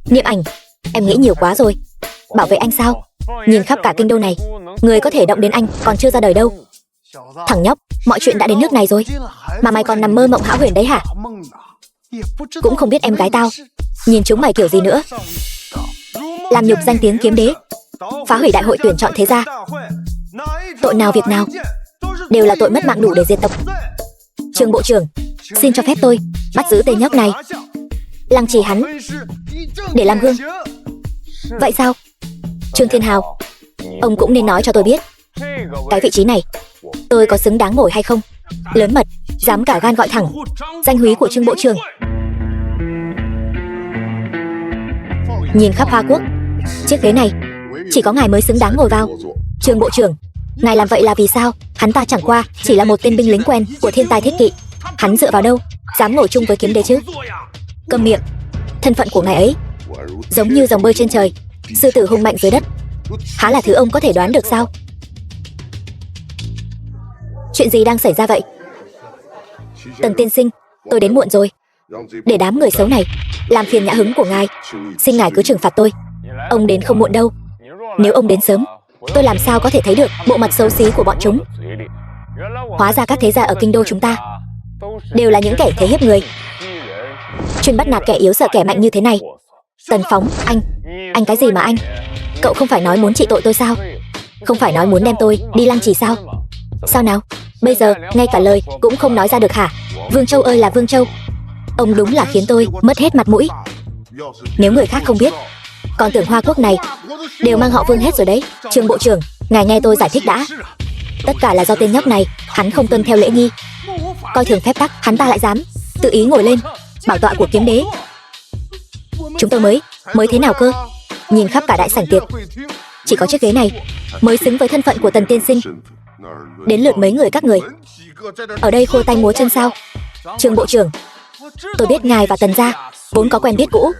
Niệm Ảnh, em nghĩ nhiều quá rồi. Bảo vệ anh sao? Nhìn khắp cả kinh đô này, người có thể động đến anh còn chưa ra đời đâu. Thằng nhóc, mọi chuyện đã đến nước này rồi mà mày còn nằm mơ mộng hão huyền đấy hả? Cũng không biết em gái tao nhìn chúng mày kiểu gì nữa. Làm nhục danh tiếng kiếm đế, phá hủy đại hội tuyển chọn thế gia, tội nào việc nào đều là tội mất mạng đủ để diệt tộc. Trương bộ trưởng, xin cho phép tôi bắt giữ tên nhóc này, lăng trì hắn để làm gương. Vậy sao? Trương Thiên Hào, ông cũng nên nói cho tôi biết cái vị trí này tôi có xứng đáng ngồi hay không. Lớn mật, dám cả gan gọi thẳng danh húy của Trương bộ trưởng. Nhìn khắp Hoa Quốc, chiếc ghế này chỉ có ngài mới xứng đáng ngồi vào. Trương bộ trưởng, Ngài làm vậy là vì sao? Hắn ta chẳng qua chỉ là một tên binh lính quen của thiên tài thiết kỵ. Hắn dựa vào đâu dám ngồi chung với kiếm đế chứ? Câm miệng. Thân phận của ngài ấy giống như dòng bơi trên trời, sư tử hung mạnh dưới đất, há là thứ ông có thể đoán được sao? Chuyện gì đang xảy ra vậy? Tần tiên sinh, tôi đến muộn rồi. Để đám người xấu này làm phiền nhã hứng của ngài, xin ngài cứ trừng phạt tôi. Ông đến không muộn đâu. Nếu ông đến sớm, tôi làm sao có thể thấy được bộ mặt xấu xí của bọn chúng. Hóa ra các thế gia ở kinh đô chúng ta đều là những kẻ thế hiếp người, chuyên bắt nạt kẻ yếu sợ kẻ mạnh như thế này. Tần Phóng, anh cái gì mà anh? Cậu không phải nói muốn trị tội tôi sao? Không phải nói muốn đem tôi đi lăng trì sao? Sao nào? Bây giờ ngay cả lời cũng không nói ra được hả? Vương Châu ơi là Vương Châu, ông đúng là khiến tôi mất hết mặt mũi. Nếu người khác không biết, còn tưởng Hoa Quốc này đều mang họ Vương hết rồi đấy. Trương bộ trưởng, ngài nghe tôi giải thích đã. Tất cả là do tên nhóc này, hắn không tuân theo lễ nghi, coi thường phép tắc. Hắn ta lại dám tự ý ngồi lên bảo tọa của kiếm đế. Chúng tôi mới thế nào cơ? Nhìn khắp cả đại sảnh tiệc, chỉ có chiếc ghế này mới xứng với thân phận của Tần tiên sinh. Đến lượt mấy người các người ở đây khua tay múa chân sao? Trương bộ trưởng, tôi biết ngài và Tần gia vốn có quen biết cũ,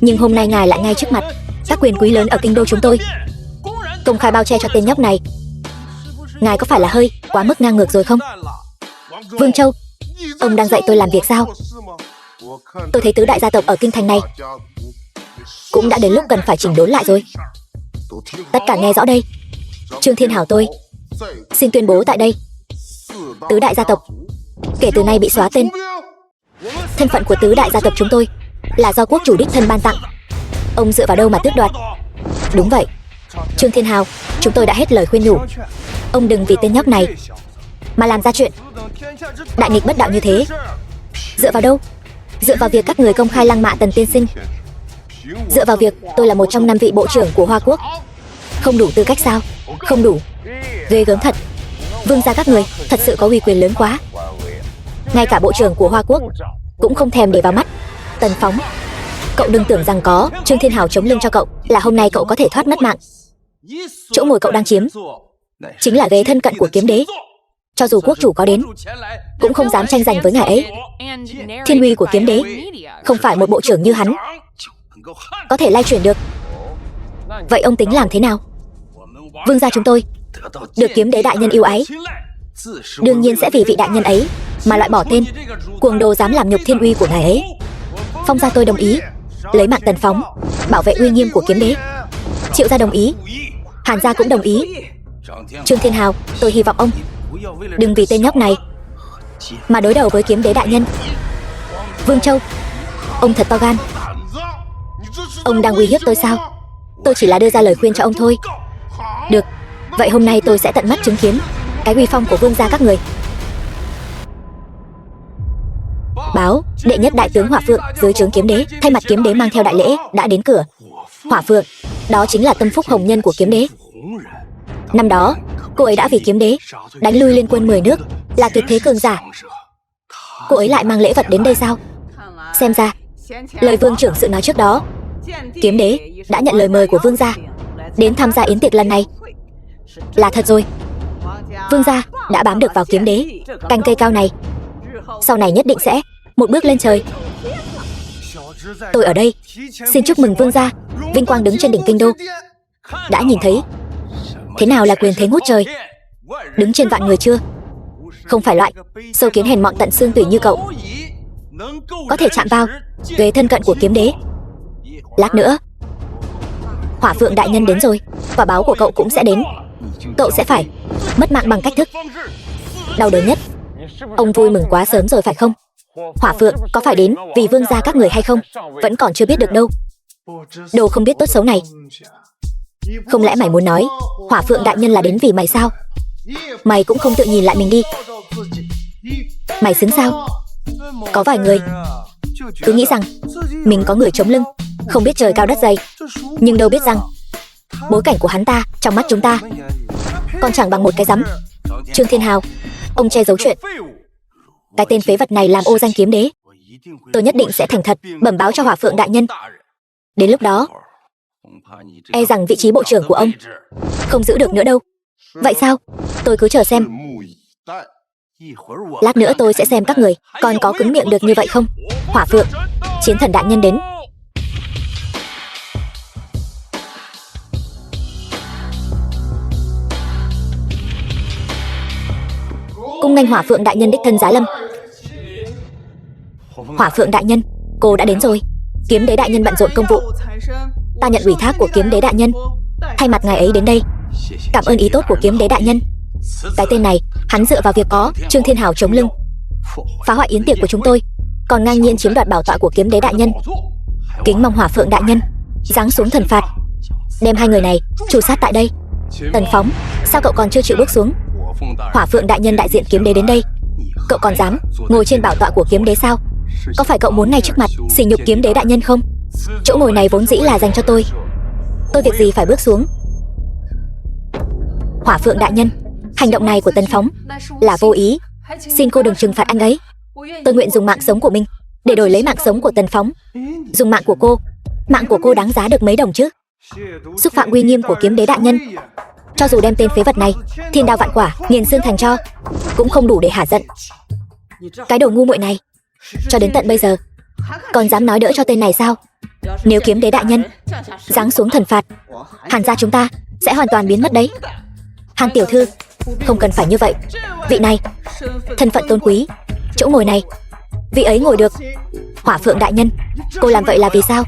nhưng hôm nay ngài lại ngay trước mặt các quyền quý lớn ở kinh đô chúng tôi công khai bao che cho tên nhóc này. Ngài có phải là hơi quá mức ngang ngược rồi không? Vương Châu, ông đang dạy tôi làm việc sao? Tôi thấy tứ đại gia tộc ở kinh thành này cũng đã đến lúc cần phải chỉnh đốn lại rồi. Tất cả nghe rõ đây. Trương Thiên Hảo tôi xin tuyên bố tại đây, tứ đại gia tộc kể từ nay bị xóa tên. Thân phận của tứ đại gia tộc chúng tôi là do quốc chủ đích thân ban tặng. Ông dựa vào đâu mà tước đoạt? Đúng vậy, Trương Thiên Hào, chúng tôi đã hết lời khuyên nhủ. Ông đừng vì tên nhóc này mà làm ra chuyện đại nghịch bất đạo như thế. Dựa vào đâu? Dựa vào việc các người công khai lăng mạ Tần tiên sinh. Dựa vào việc tôi là một trong 5 vị bộ trưởng của Hoa Quốc. Không đủ tư cách sao? Không đủ. Ghê gớm thật. Vương gia các người thật sự có uy quyền lớn quá. Ngay cả bộ trưởng của Hoa Quốc cũng không thèm để vào mắt. Tần Phóng, cậu đừng tưởng rằng có Trương Thiên Hào chống lưng cho cậu là hôm nay cậu có thể thoát mất mạng. Chỗ ngồi cậu đang chiếm chính là ghế thân cận của kiếm đế. Cho dù quốc chủ có đến cũng không dám tranh giành với ngài ấy. Thiên uy của kiếm đế không phải một bộ trưởng như hắn có thể lay chuyển được. Vậy ông tính làm thế nào? Vương gia chúng tôi được kiếm đế đại nhân yêu ái, đương nhiên sẽ vì vị đại nhân ấy mà loại bỏ tên cuồng đồ dám làm nhục thiên uy của ngài ấy. Phong gia tôi đồng ý lấy mạng Tần Phóng bảo vệ uy nghiêm của kiếm đế. Triệu gia đồng ý, Hàn gia cũng đồng ý. Trương Thiên Hào, tôi hy vọng ông đừng vì tên nhóc này mà đối đầu với kiếm đế đại nhân. Vương Châu, ông thật to gan. Ông đang uy hiếp tôi sao? Tôi chỉ là đưa ra lời khuyên cho ông thôi. Được, vậy hôm nay tôi sẽ tận mắt chứng kiến cái uy phong của vương gia các người. Báo, đệ nhất đại tướng Hỏa Phượng dưới trướng kiếm đế thay mặt kiếm đế mang theo đại lễ đã đến cửa. Hỏa Phượng, đó chính là tâm phúc hồng nhân của kiếm đế. Năm đó, cô ấy đã vì kiếm đế đánh lui liên quân 10 nước, là tuyệt thế cường giả. Cô ấy lại mang lễ vật đến đây sao? Xem ra, lời vương trưởng sự nói trước đó, kiếm đế đã nhận lời mời của vương gia đến tham gia yến tiệc lần này là thật rồi. Vương gia đã bám được vào kiếm đế cành cây cao này, sau này nhất định sẽ một bước lên trời. Tôi ở đây xin chúc mừng vương gia vinh quang đứng trên đỉnh kinh đô. Đã nhìn thấy thế nào là quyền thế ngút trời, đứng trên vạn người chưa? Không phải loại sâu kiến hèn mọn tận xương tủy như cậu có thể chạm vào ghế thân cận của kiếm đế. Lát nữa Hỏa Phượng đại nhân đến rồi, quả báo của cậu cũng sẽ đến. Cậu sẽ phải mất mạng bằng cách thức đau đớn nhất. Ông vui mừng quá sớm rồi phải không? Hỏa Phượng có phải đến vì vương gia các người hay không vẫn còn chưa biết được đâu. Đồ không biết tốt xấu này, không lẽ mày muốn nói Hỏa Phượng đại nhân là đến vì mày sao? Mày cũng không tự nhìn lại mình đi. Mày xứng sao? Có vài người cứ nghĩ rằng mình có người chống lưng, không biết trời cao đất dày, nhưng đâu biết rằng bối cảnh của hắn ta trong mắt chúng ta còn chẳng bằng một cái rắm. Trương Thiên Hào, ông che giấu chuyện cái tên phế vật này làm ô danh kiếm đế. Tôi nhất định sẽ thành thật bẩm báo cho Hỏa Phượng đại nhân. Đến lúc đó e rằng vị trí bộ trưởng của ông không giữ được nữa đâu. Vậy sao? Tôi cứ chờ xem. Lát nữa tôi sẽ xem các người còn có cứng miệng được như vậy không. Hỏa Phượng, chiến thần đại nhân đến. Cung nghênh Hỏa Phượng đại nhân đích thân giá lâm. Hỏa Phượng đại nhân, cô đã đến rồi. Kiếm đế đại nhân bận rộn công vụ, ta nhận ủy thác của kiếm đế đại nhân, thay mặt ngài ấy đến đây. Cảm ơn ý tốt của kiếm đế đại nhân. Cái tên này, hắn dựa vào việc có Trương Thiên Hào chống lưng, phá hoại yến tiệc của chúng tôi, còn ngang nhiên chiếm đoạt bảo tọa của kiếm đế đại nhân. Kính mong Hỏa Phượng đại nhân giáng xuống thần phạt, đem hai người này tru sát tại đây. Tần Phóng, sao cậu còn chưa chịu bước xuống? Hỏa Phượng đại nhân đại diện kiếm đế đến đây, cậu còn dám ngồi trên bảo tọa của kiếm đế sao? Có phải cậu muốn ngay trước mặt sỉ nhục kiếm đế đại nhân không? Chỗ ngồi này vốn dĩ là dành cho tôi việc gì phải bước xuống? Hỏa Phượng đại nhân, hành động này của Tần Phóng là vô ý, xin cô đừng trừng phạt anh ấy. Tôi nguyện dùng mạng sống của mình để đổi lấy mạng sống của Tần Phóng. Dùng mạng của cô đáng giá được mấy đồng chứ? Xúc phạm uy nghiêm của kiếm đế đại nhân, cho dù đem tên phế vật này thiên đao vạn quả nghiền xương thành tro cũng không đủ để hả giận. Cái đồ ngu muội này, cho đến tận bây giờ còn dám nói đỡ cho tên này sao? Nếu kiếm đế đại nhân giáng xuống thần phạt, Hàn gia chúng ta sẽ hoàn toàn biến mất đấy. Hàn tiểu thư, không cần phải như vậy. Vị này thân phận tôn quý, chỗ ngồi này vị ấy ngồi được. Hỏa Phượng đại nhân, cô làm vậy là vì sao?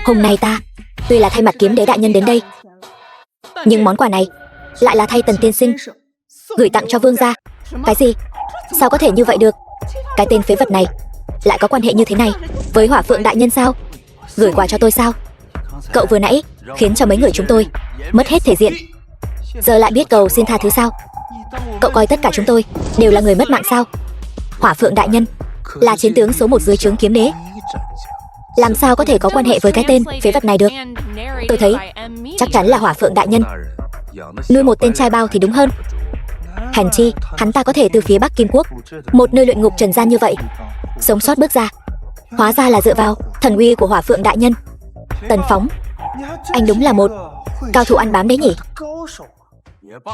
Hôm nay ta tuy là thay mặt kiếm đế đại nhân đến đây, nhưng món quà này lại là thay Tần tiên sinh gửi tặng cho vương gia. Cái gì? Sao có thể như vậy được? Cái tên phế vật này lại có quan hệ như thế này với Hỏa Phượng đại nhân sao? Gửi quà cho tôi sao? Cậu vừa nãy khiến cho mấy người chúng tôi mất hết thể diện, giờ lại biết cầu xin tha thứ sao? Cậu coi tất cả chúng tôi đều là người mất mạng sao? Hỏa Phượng đại nhân là chiến tướng số 1 dưới trướng kiếm đế, làm sao có thể có quan hệ với cái tên phế vật này được? Tôi thấy chắc chắn là Hỏa Phượng đại nhân nuôi một tên trai bao thì đúng hơn. Hèn chi hắn ta có thể từ phía Bắc Kim Quốc, một nơi luyện ngục trần gian như vậy, sống sót bước ra, hóa ra là dựa vào thần uy của Hỏa Phượng đại nhân. Tần Phóng, anh đúng là một cao thủ ăn bám đấy nhỉ?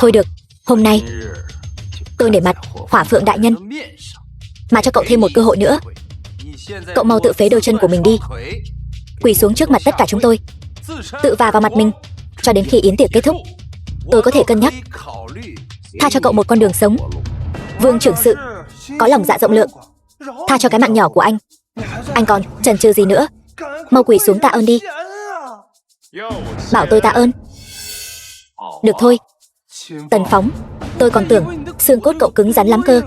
Thôi được, hôm nay tôi nể mặt Hỏa Phượng đại nhân mà cho cậu thêm một cơ hội nữa. Cậu mau tự phế đôi chân của mình đi, quỳ xuống trước mặt tất cả chúng tôi, tự vả vào mặt mình cho đến khi yến tiệc kết thúc. Tôi có thể cân nhắc tha cho cậu một con đường sống. Vương trưởng sự có lòng dạ rộng lượng, tha cho cái mạng nhỏ của anh. Anh còn chần chừ gì nữa? Mau quỳ xuống tạ ơn đi. Bảo tôi tạ ơn? Được thôi. Tần Phóng, tôi còn tưởng xương cốt cậu cứng rắn lắm cơ,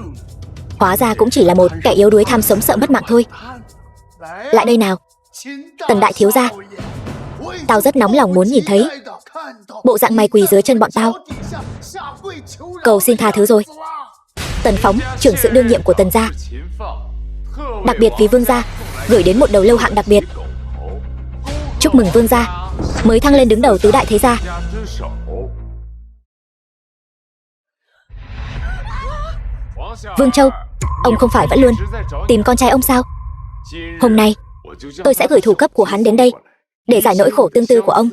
hóa ra cũng chỉ là một kẻ yếu đuối tham sống sợ mất mạng thôi. Lại đây nào, Tần đại thiếu gia, tao rất nóng lòng muốn nhìn thấy bộ dạng mày quỳ dưới chân bọn tao, cầu xin tha thứ rồi. Tần Phóng, trưởng sự đương nhiệm của Tần gia, đặc biệt vì vương gia gửi đến một đầu lâu hạng đặc biệt. Chúc mừng vương gia mới thăng lên đứng đầu tứ đại thế gia. Vương Châu, ông không phải vẫn luôn tìm con trai ông sao? Hôm nay tôi sẽ gửi thủ cấp của hắn đến đây để giải nỗi khổ tương tư của ông.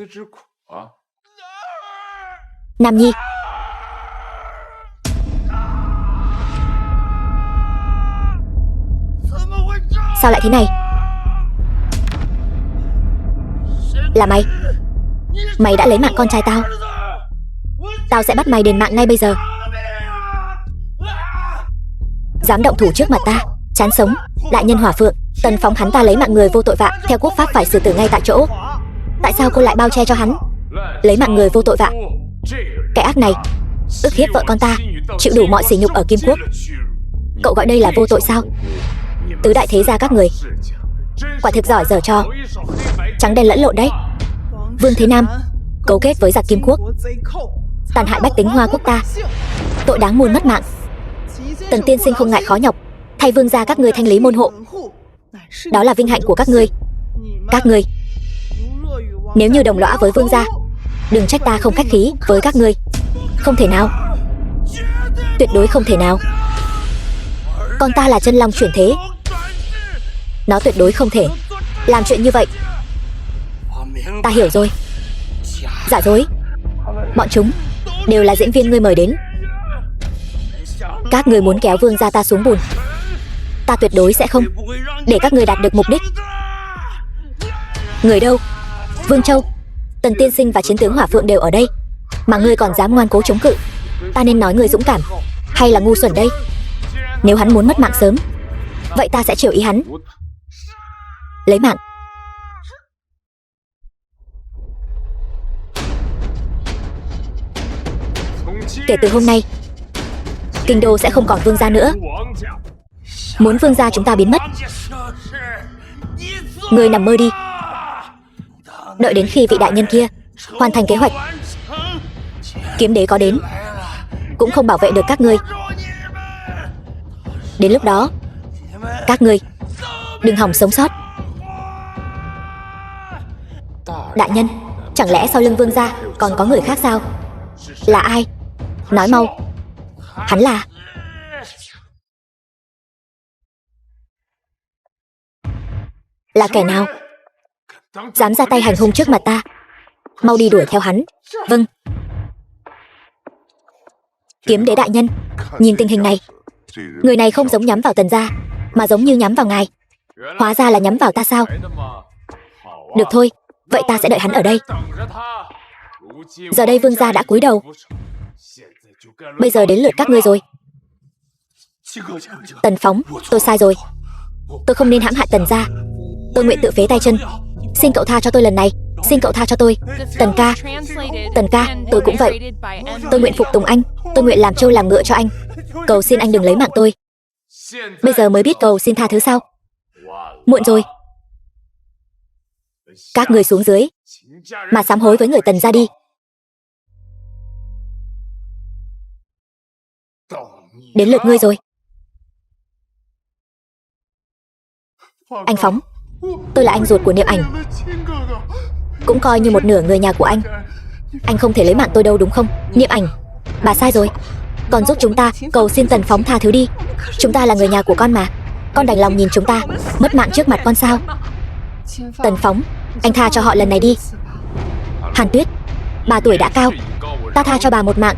Nam Nhi, sao lại thế này? Là mày? Mày đã lấy mạng con trai tao, tao sẽ bắt mày đền mạng ngay bây giờ. Dám động thủ trước mặt ta, chán sống. Đại nhân Hỏa Phượng, Tần Phóng hắn ta lấy mạng người vô tội vạ, theo quốc pháp phải xử tử ngay tại chỗ. Tại sao cô lại bao che cho hắn lấy mạng người vô tội vạ? Cái ác này ức hiếp vợ con ta, chịu đủ mọi sỉ nhục ở Kim Quốc. Cậu gọi đây là vô tội sao? Tứ đại thế gia các người quả thực giỏi giở trò, trắng đen lẫn lộn đấy. Vương Thế Nam cấu kết với giặc Kim Quốc, tàn hại bách tính Hoa quốc ta, tội đáng muôn mất mạng. Tần tiên sinh không ngại khó nhọc thay vương gia các ngươi thanh lý môn hộ, đó là vinh hạnh của các ngươi. Các ngươi nếu như đồng lõa với vương gia, đừng trách ta không khách khí với các ngươi. Không thể nào, tuyệt đối không thể nào. Con ta là chân long chuyển thế, nó tuyệt đối không thể làm chuyện như vậy. Ta hiểu rồi. Giả dối, bọn chúng đều là diễn viên ngươi mời đến. Các ngươi muốn kéo vương gia ta xuống bùn, ta tuyệt đối sẽ không để các ngươi đạt được mục đích. Người đâu? Vương Châu, Tần tiên sinh và chiến tướng Hỏa Phượng đều ở đây, mà ngươi còn dám ngoan cố chống cự. Ta nên nói ngươi dũng cảm hay là ngu xuẩn đây? Nếu hắn muốn mất mạng sớm, vậy ta sẽ chiều ý hắn. Lấy mạng. Kể từ hôm nay, kinh đô sẽ không còn vương gia nữa. Muốn vương gia chúng ta biến mất, ngươi nằm mơ đi. Đợi đến khi vị đại nhân kia hoàn thành kế hoạch, kiếm đế có đến cũng không bảo vệ được các ngươi. Đến lúc đó, các ngươi đừng hòng sống sót. Đại nhân, chẳng lẽ sau lưng vương gia còn có người khác sao? Là ai? Nói mau. Hắn là kẻ nào? Dám ra tay hành hung trước mặt ta? Mau đi đuổi theo hắn. Vâng. Kiếm đế đại nhân, nhìn tình hình này, người này không giống nhắm vào Tần gia, mà giống như nhắm vào ngài. Hóa ra là nhắm vào ta sao? Được thôi, vậy ta sẽ đợi hắn ở đây. Giờ đây vương gia đã cúi đầu, bây giờ đến lượt các ngươi rồi. Tần Phóng, tôi sai rồi. Tôi không nên hãm hại Tần gia. Tôi nguyện tự phế tay chân. Xin cậu tha cho tôi lần này. Xin cậu tha cho tôi. Tần ca, tôi cũng vậy. Tôi nguyện phục tùng anh. Tôi nguyện làm trâu làm ngựa cho anh. Cầu xin anh đừng lấy mạng tôi. Bây giờ mới biết cầu xin tha thứ sao? Muộn rồi. Các người xuống dưới mà sám hối với người Tần gia đi. Đến lượt ngươi rồi. Anh Phóng, tôi là anh ruột của Niệm Ảnh, cũng coi như một nửa người nhà của anh. Anh không thể lấy mạng tôi đâu đúng không? Niệm Ảnh, bà sai rồi. Con giúp chúng ta cầu xin Tần Phóng tha thứ đi. Chúng ta là người nhà của con mà. Con đành lòng nhìn chúng ta mất mạng trước mặt con sao? Tần Phóng, anh tha cho họ lần này đi. Hàn Tuyết, bà tuổi đã cao, ta tha cho bà một mạng.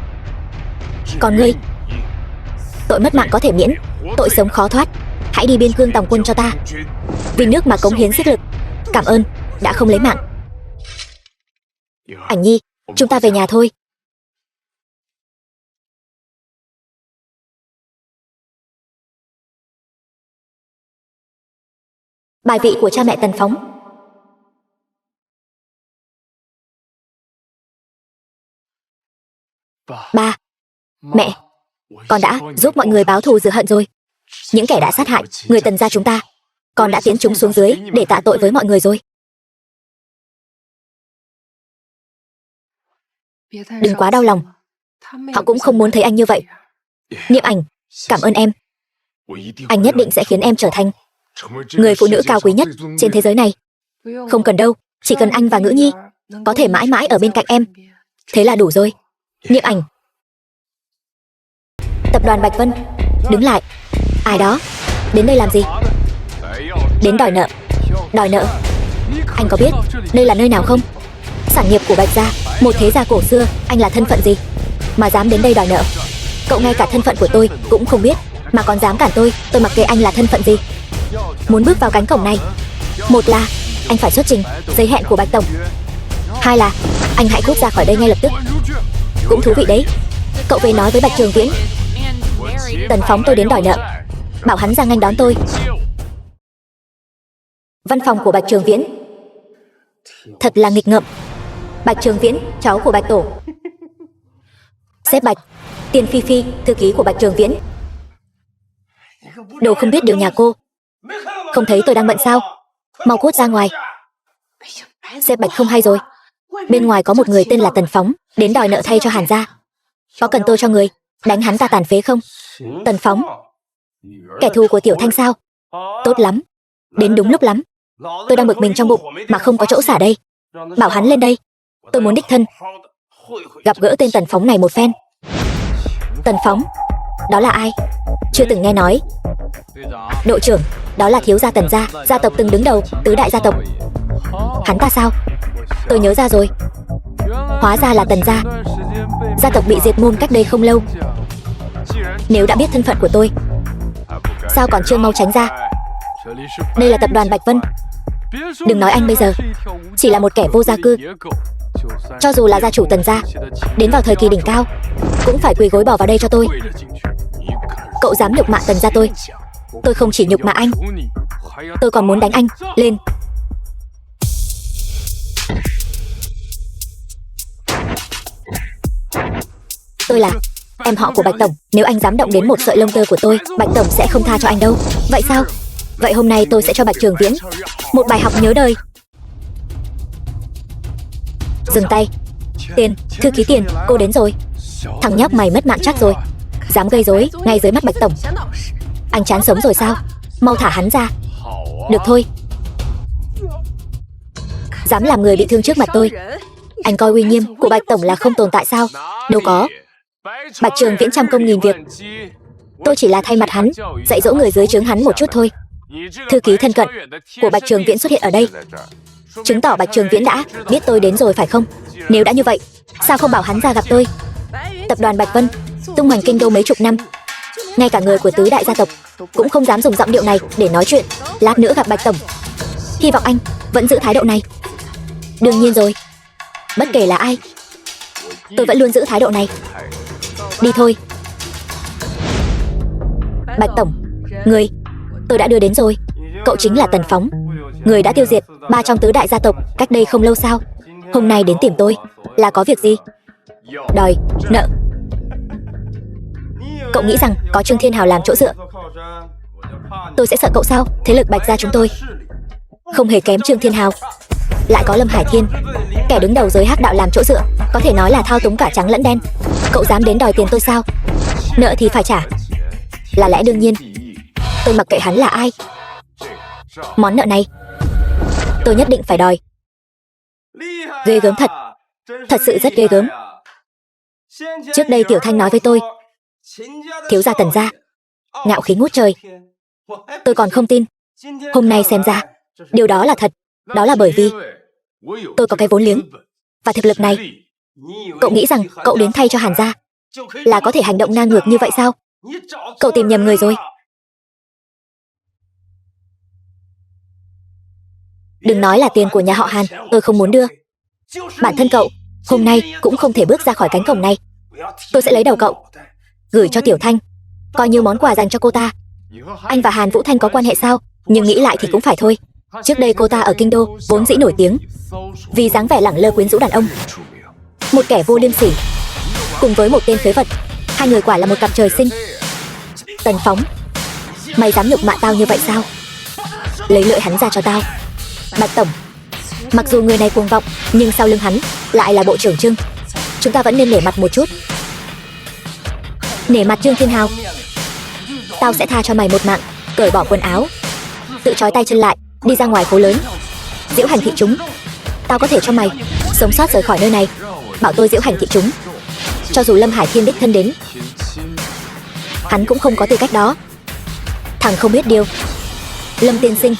Còn ngươi, tội mất mạng có thể miễn, tội sống khó thoát. Hãy đi biên cương tòng quân cho ta, vì nước mà cống hiến sức lực. Cảm ơn, đã không lấy mạng. Ảnh Nhi, chúng ta về nhà thôi. Bài vị của cha mẹ Tần Phóng. Ba, mẹ, con đã giúp mọi người báo thù rửa hận rồi. Những kẻ đã sát hại người Tần gia chúng ta, con đã tiến chúng xuống dưới để tạ tội với mọi người rồi. Đừng quá đau lòng, họ cũng không muốn thấy anh như vậy. Niệm Ảnh, cảm ơn em. Anh nhất định sẽ khiến em trở thành người phụ nữ cao quý nhất trên thế giới này. Không cần đâu, chỉ cần anh và Ngữ Nhi có thể mãi mãi ở bên cạnh em, thế là đủ rồi. Niệm Ảnh. Tập đoàn Bạch Vân, đứng lại. Ai đó? Đến đây làm gì? Đến đòi nợ. Đòi nợ? Anh có biết đây là nơi nào không? Sản nghiệp của Bạch gia, một thế gia cổ xưa. Anh là thân phận gì mà dám đến đây đòi nợ? Cậu ngay cả thân phận của tôi cũng không biết mà còn dám cản tôi. Tôi mặc kệ anh là thân phận gì. Muốn bước vào cánh cổng này, một là anh phải xuất trình giấy hẹn của Bạch tổng, hai là anh hãy cút ra khỏi đây ngay lập tức. Cũng thú vị đấy. Cậu về nói với Bạch Trường Viễn, Tần Phóng tôi đến đòi nợ, bảo hắn ra nghênh đón tôi. Văn phòng của Bạch Trường Viễn. Thật là nghịch ngợm. Bạch Trường Viễn, cháu của Bạch tổ. Sếp Bạch, Tiền Phi Phi, thư ký của Bạch Trường Viễn. Đồ không biết điều nhà cô. Không thấy tôi đang bận sao? Mau cút ra ngoài. Sếp Bạch không hay rồi. Bên ngoài có một người tên là Tần Phóng đến đòi nợ thay cho Hàn gia. Có cần tôi cho người đánh hắn ta tàn phế không? Tần Phóng, kẻ thù của Tiểu Thanh sao? Tốt lắm, đến đúng lúc lắm. Tôi đang bực mình trong bụng mà không có chỗ xả đây. Bảo hắn lên đây, tôi muốn đích thân gặp gỡ tên Tần Phóng này một phen. Tần Phóng, đó là ai? Chưa từng nghe nói. Đội trưởng, đó là thiếu gia Tần gia, gia tộc từng đứng đầu tứ đại gia tộc. Hắn ta sao? Tôi nhớ ra rồi. Hóa ra là Tần gia Gia tộc bị diệt môn cách đây không lâu. Nếu đã biết thân phận của tôi, sao còn chưa mau tránh ra? Đây là tập đoàn Bạch Vân. Đừng nói anh bây giờ chỉ là một kẻ vô gia cư. Cho dù là gia chủ Tần gia, đến vào thời kỳ đỉnh cao, cũng phải quỳ gối bỏ vào đây cho tôi. Cậu dám nhục mạ Tần gia tôi. Tôi không chỉ nhục mạ anh, tôi còn muốn đánh anh. Lên. Tôi là em họ của Bạch Tổng. Nếu anh dám động đến một sợi lông tơ của tôi, Bạch Tổng sẽ không tha cho anh đâu. Vậy sao? Vậy hôm nay tôi sẽ cho Bạch Trường Viễn một bài học nhớ đời. Dừng tay. Tiền, thư ký Tiền, cô đến rồi. Thằng nhóc mày mất mạng chắc rồi. Dám gây rối ngay dưới mắt Bạch Tổng. Anh chán sống rồi sao? Mau thả hắn ra. Được thôi. Dám làm người bị thương trước mặt tôi. Anh coi uy nghiêm của Bạch Tổng là không tồn tại sao? Đâu có. Bạch Trường Viễn trăm công nghìn việc. Tôi chỉ là thay mặt hắn, dạy dỗ người dưới trướng hắn một chút thôi. Thư ký thân cận của Bạch Trường Viễn xuất hiện ở đây, chứng tỏ Bạch Trường Viễn đã biết tôi đến rồi phải không? Nếu đã như vậy, sao không bảo hắn ra gặp tôi? Tập đoàn Bạch Vân tung hoành kinh đô mấy chục năm, ngay cả người của tứ đại gia tộc cũng không dám dùng giọng điệu này để nói chuyện. Lát nữa gặp Bạch Tổng, hy vọng anh vẫn giữ thái độ này. Đương nhiên rồi, bất kể là ai, tôi vẫn luôn giữ thái độ này. Đi thôi. Bạch Tổng, người tôi đã đưa đến rồi. Cậu chính là Tần Phóng, người đã tiêu diệt 3 trong tứ đại gia tộc cách đây không lâu sao? Hôm nay đến tìm tôi là có việc gì? Đòi nợ. Cậu nghĩ rằng có Trương Thiên Hào làm chỗ dựa, tôi sẽ sợ cậu sao? Thế lực Bạch gia chúng tôi không hề kém Trương Thiên Hào, lại có Lâm Hải Thiên, kẻ đứng đầu giới hắc đạo làm chỗ dựa, có thể nói là thao túng cả trắng lẫn đen. Cậu dám đến đòi tiền tôi sao? Nợ thì phải trả, là lẽ đương nhiên. Tôi mặc kệ hắn là ai, món nợ này tôi nhất định phải đòi. Ghê gớm thật, thật sự rất ghê gớm. Trước đây Tiểu Thanh nói với tôi, thiếu gia Tần gia ngạo khí ngút trời, tôi còn không tin. Hôm nay xem ra điều đó là thật. Đó là bởi vì tôi có cái vốn liếng và thực lực này. Cậu nghĩ rằng cậu đến thay cho Hàn gia là có thể hành động ngang ngược như vậy sao? Cậu tìm nhầm người rồi. Đừng nói là tiền của nhà họ Hàn tôi không muốn đưa. Bản thân cậu hôm nay cũng không thể bước ra khỏi cánh cổng này. Tôi sẽ lấy đầu cậu gửi cho Tiểu Thanh, coi như món quà dành cho cô ta. Anh và Hàn Vũ Thanh có quan hệ sao? Nhưng nghĩ lại thì cũng phải thôi. Trước đây cô ta ở kinh đô vốn dĩ nổi tiếng vì dáng vẻ lẳng lơ quyến rũ đàn ông. Một kẻ vô liêm sỉ cùng với một tên phế vật, hai người quả là một cặp trời sinh. Tần Phóng, mày dám nhục mạ tao như vậy sao? Lấy lưỡi hắn ra cho tao. Bạch Tổng, mặc dù người này cuồng vọng, nhưng sau lưng hắn lại là bộ trưởng Trương. Chúng ta vẫn nên nể mặt một chút. Nể mặt Trương Thiên Hào. Tao sẽ tha cho mày một mạng. Cởi bỏ quần áo, tự trói tay chân lại, đi ra ngoài phố lớn, diễu hành thị chúng. Tao có thể cho mày sống sót rời khỏi nơi này. Bảo tôi diễu hành thị chúng, cho dù Lâm Hải Thiên đích thân đến, hắn cũng không có tư cách đó. Thằng không biết điều. Lâm tiên sinh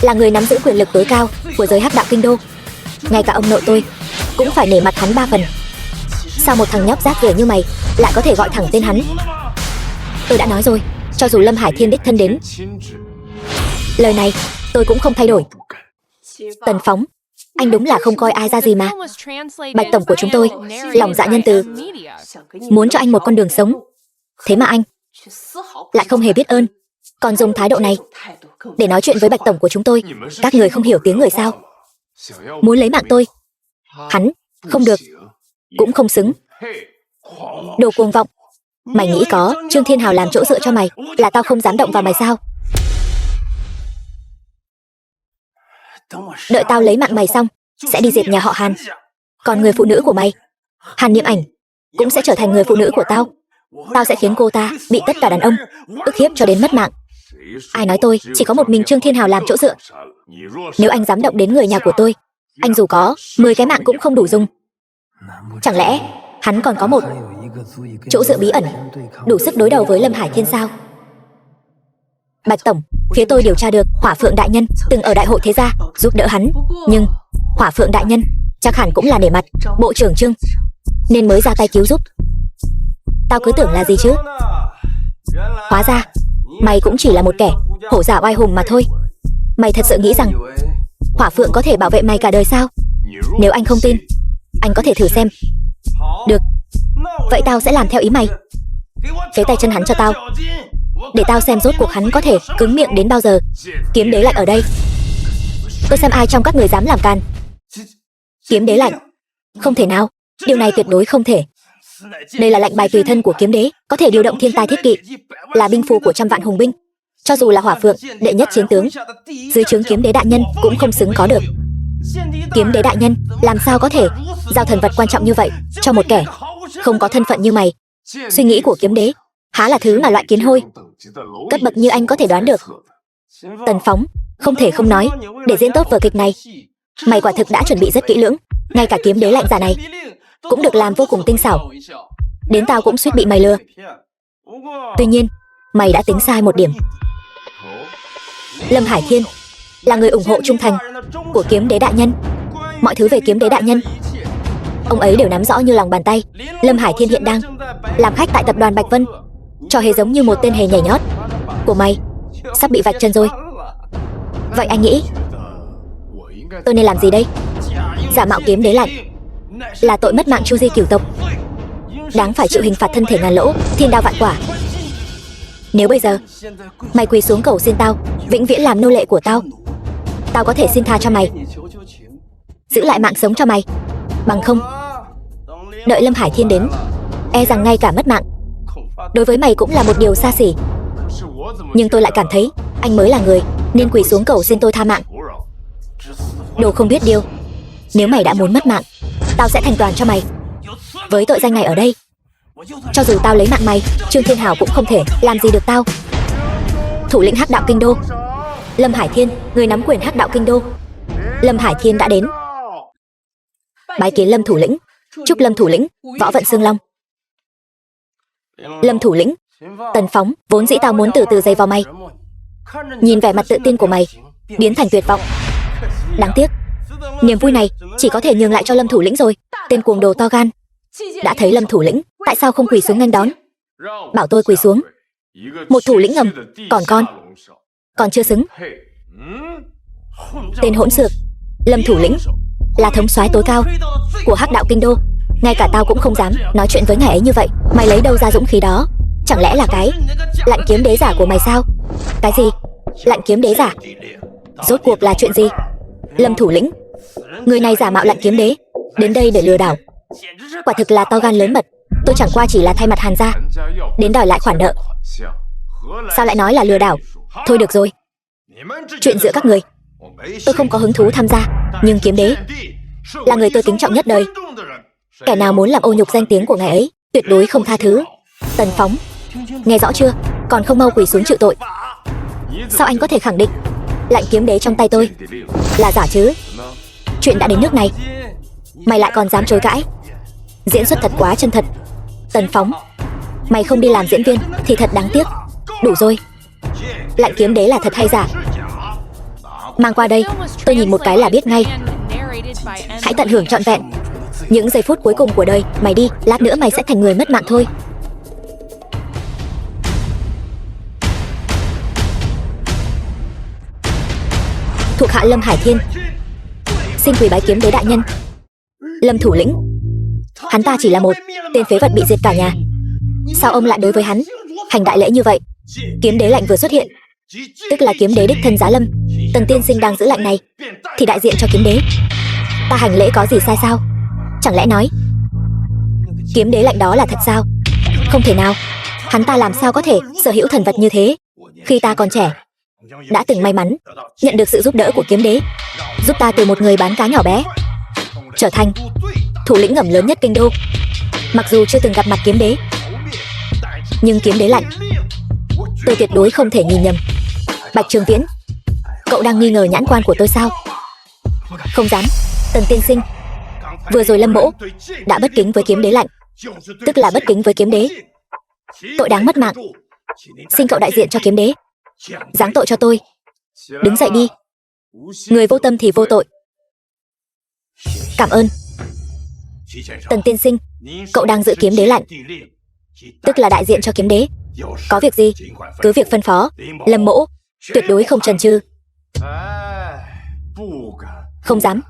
là người nắm giữ quyền lực tối cao của giới hắc đạo kinh đô, ngay cả ông nội tôi cũng phải nể mặt hắn 3 phần. Sao một thằng nhóc rác rưởi như mày lại có thể gọi thẳng tên hắn? Tôi đã nói rồi, cho dù Lâm Hải Thiên đích thân đến, lời này tôi cũng không thay đổi. Tần Phóng, anh đúng là không coi ai ra gì mà. Bạch Tổng của chúng tôi lòng dạ nhân từ, muốn cho anh một con đường sống. Thế mà anh lại không hề biết ơn, còn dùng thái độ này để nói chuyện với Bạch Tổng của chúng tôi. Các người không hiểu tiếng người sao? Muốn lấy mạng tôi, hắn không được, cũng không xứng. Đồ cuồng vọng. Mày nghĩ có Trương Thiên Hào làm chỗ dựa cho mày là tao không dám động vào mày sao? Đợi tao lấy mạng mày xong, sẽ đi diệt nhà họ Hàn. Còn người phụ nữ của mày, Hàn Niệm Ảnh, cũng sẽ trở thành người phụ nữ của tao. Tao sẽ khiến cô ta bị tất cả đàn ông ức hiếp cho đến mất mạng. Ai nói tôi chỉ có một mình Trương Thiên Hào làm chỗ dựa? Nếu anh dám động đến người nhà của tôi, anh dù có 10 cái mạng cũng không đủ dùng. Chẳng lẽ hắn còn có một chỗ dựa bí ẩn đủ sức đối đầu với Lâm Hải Thiên sao? Bạch Tổng, phía tôi điều tra được Hỏa Phượng đại nhân từng ở đại hội thế gia giúp đỡ hắn, nhưng Hỏa Phượng đại nhân chắc hẳn cũng là nể mặt bộ trưởng Trương. nên mới ra tay cứu giúp. Tao cứ tưởng là gì chứ. Hóa ra mày cũng chỉ là một kẻ hổ giả oai hùng mà thôi. Mày thật sự nghĩ rằng Hỏa Phượng có thể bảo vệ mày cả đời sao? Nếu anh không tin, anh có thể thử xem. Được, vậy tao sẽ làm theo ý mày. Phế tay chân hắn cho tao, để tao xem rốt cuộc hắn có thể cứng miệng đến bao giờ. Kiếm đế lạnh ở đây. Tôi xem ai trong các người dám làm can. Kiếm đế lạnh. Không thể nào, điều này tuyệt đối không thể. Đây là lệnh bài tùy thân của kiếm đế, có thể điều động thiên tai thiết kỵ, là binh phù của trăm vạn hùng binh. Cho dù là Hỏa Phượng, đệ nhất chiến tướng, dưới trướng kiếm đế đại nhân cũng không xứng có được. Kiếm đế đại nhân làm sao có thể giao thần vật quan trọng như vậy cho một kẻ không có thân phận như mày? Suy nghĩ của kiếm đế há là thứ mà loại kiến hôi cấp bậc như anh có thể đoán được. Tần Phóng, không thể không nói, để diễn tốt vở kịch này, mày quả thực đã chuẩn bị rất kỹ lưỡng. Ngay cả kiếm đế lạnh giả này cũng được làm vô cùng tinh xảo, đến tao cũng suýt bị mày lừa. Tuy nhiên, mày đã tính sai một điểm. Lâm Hải Thiên là người ủng hộ trung thành của kiếm đế đại nhân. Mọi thứ về kiếm đế đại nhân, ông ấy đều nắm rõ như lòng bàn tay. Lâm Hải Thiên hiện đang làm khách tại tập đoàn Bạch Vân, trò hề giống như một tên hề nhảy nhót của mày sắp bị vạch chân rồi. Vậy anh nghĩ tôi nên làm gì đây? Giả mạo kiếm đế lạnh là tội mất mạng Chu Di cửu tộc, đáng phải chịu hình phạt thân thể ngàn lỗ, thiên đao vạn quả. Nếu bây giờ mày quỳ xuống cầu xin tao vĩnh viễn làm nô lệ của tao, tao có thể xin tha cho mày, giữ lại mạng sống cho mày. Bằng không, đợi Lâm Hải Thiên đến, e rằng ngay cả mất mạng đối với mày cũng là một điều xa xỉ. Nhưng tôi lại cảm thấy anh mới là người nên quỳ xuống cầu xin tôi tha mạng. Đồ không biết điều, nếu mày đã muốn mất mạng, tao sẽ thành toàn cho mày. Với tội danh này ở đây, cho dù tao lấy mạng mày, Trương Thiên Hào cũng không thể làm gì được tao. Thủ lĩnh Hắc Đạo Kinh Đô, Lâm Hải Thiên, người nắm quyền Hắc Đạo Kinh Đô. Lâm Hải Thiên đã đến. Bái kiến Lâm thủ lĩnh. Chúc Lâm thủ lĩnh võ vận xương long. Lâm thủ lĩnh, Tần Phóng, vốn dĩ tao muốn từ từ giày vào mày, nhìn vẻ mặt tự tin của mày biến thành tuyệt vọng. Đáng tiếc, niềm vui này chỉ có thể nhường lại cho Lâm thủ lĩnh rồi. Tên cuồng đồ to gan. Đã thấy Lâm thủ lĩnh, tại sao không quỳ xuống nghênh đón? Bảo tôi quỳ xuống. Một thủ lĩnh ngầm, còn chưa xứng. Tên hỗn xược. Lâm thủ lĩnh là thống soái tối cao của Hắc Đạo Kinh Đô, ngay cả tao cũng không dám nói chuyện với ngài ấy như vậy. Mày lấy đâu ra dũng khí đó? Chẳng lẽ là cái lạnh kiếm đế giả của mày sao? Cái gì? Lạnh kiếm đế giả? Rốt cuộc là chuyện gì? Lâm thủ lĩnh, người này giả mạo lạnh kiếm đế đến đây để lừa đảo, quả thực là to gan lớn mật. Tôi chẳng qua chỉ là thay mặt Hàn gia đến đòi lại khoản nợ, sao lại nói là lừa đảo? Thôi được rồi, chuyện giữa các người tôi không có hứng thú tham gia. Nhưng kiếm đế là người tôi kính trọng nhất đời, kẻ nào muốn làm ô nhục danh tiếng của ngài ấy tuyệt đối không tha thứ. Tần Phóng, nghe rõ chưa? Còn không mau quỳ xuống chịu tội. Sao anh có thể khẳng định lạnh kiếm đế trong tay tôi là giả chứ? Chuyện đã đến nước này, mày lại còn dám chối cãi? Diễn xuất thật quá chân thật. Tần Phóng, mày không đi làm diễn viên thì thật đáng tiếc. Đủ rồi, lạnh kiếm đế là thật hay giả? Mang qua đây, tôi nhìn một cái là biết ngay. Hãy tận hưởng trọn vẹn những giây phút cuối cùng của đời mày đi, lát nữa mày sẽ thành người mất mạng thôi. Thuộc hạ Lâm Hải Thiên xin quỳ bái kiếm đế đại nhân. Lâm thủ lĩnh, hắn ta chỉ là một tên phế vật bị diệt cả nhà, sao ông lại đối với hắn hành đại lễ như vậy? Kiếm đế lạnh vừa xuất hiện, tức là kiếm đế đích thân giá lâm. Tần tiên sinh đang giữ lạnh này thì đại diện cho kiếm đế, ta hành lễ có gì sai sao? Chẳng lẽ nói kiếm đế lạnh đó là thật sao? Không thể nào, hắn ta làm sao có thể sở hữu thần vật như thế? Khi ta còn trẻ đã từng may mắn nhận được sự giúp đỡ của kiếm đế, giúp ta từ một người bán cá nhỏ bé trở thành thủ lĩnh ngầm lớn nhất kinh đô. Mặc dù chưa từng gặp mặt kiếm đế, nhưng kiếm đế lạnh tôi tuyệt đối không thể nhìn nhầm. Bạch Trường Viễn, cậu đang nghi ngờ nhãn quan của tôi sao? Không dám. Tần tiên sinh, vừa rồi Lâm mỗ đã bất kính với kiếm đế lạnh, tức là bất kính với kiếm đế, tội đáng mất mạng. Xin cậu đại diện cho kiếm đế giáng tội cho tôi. Đứng dậy đi, người vô tâm thì vô tội. Cảm ơn. Tần tiên sinh, cậu đang giữ kiếm đế lạnh, tức là đại diện cho kiếm đế. Có việc gì, cứ việc phân phó. Lâm Mỗ tuyệt đối không chần chừ. Không dám.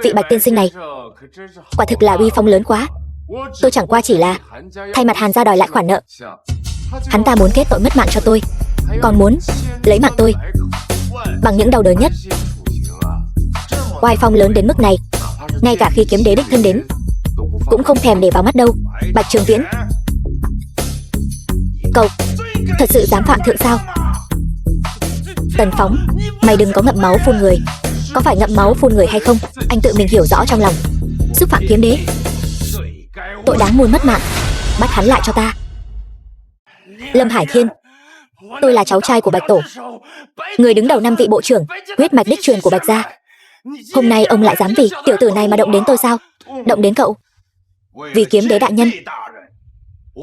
Vị Bạch tiên sinh này quả thực là uy phong lớn quá. Tôi chẳng qua chỉ là thay mặt Hàn gia đòi lại khoản nợ. Hắn ta muốn kết tội mất mạng cho tôi, còn muốn lấy mạng tôi bằng những đau đớn nhất. Oai phong lớn đến mức này, ngay cả khi kiếm đế đích thân đến cũng không thèm để vào mắt đâu. Bạch Trường Viễn, cậu thật sự dám phạm thượng sao? Tần Phóng, mày đừng có ngậm máu phun người. Có phải ngậm máu phun người hay không, anh tự mình hiểu rõ trong lòng. Xúc phạm kiếm đế, tội đáng muôn mất mạng. Bắt hắn lại cho ta. Lâm Hải Thiên, tôi là cháu trai của Bạch Tổ, người đứng đầu 5 vị bộ trưởng, huyết mạch đích truyền của Bạch gia. Hôm nay ông lại dám vì tiểu tử này mà động đến tôi sao? Động đến cậu? Vì kiếm đế đại nhân,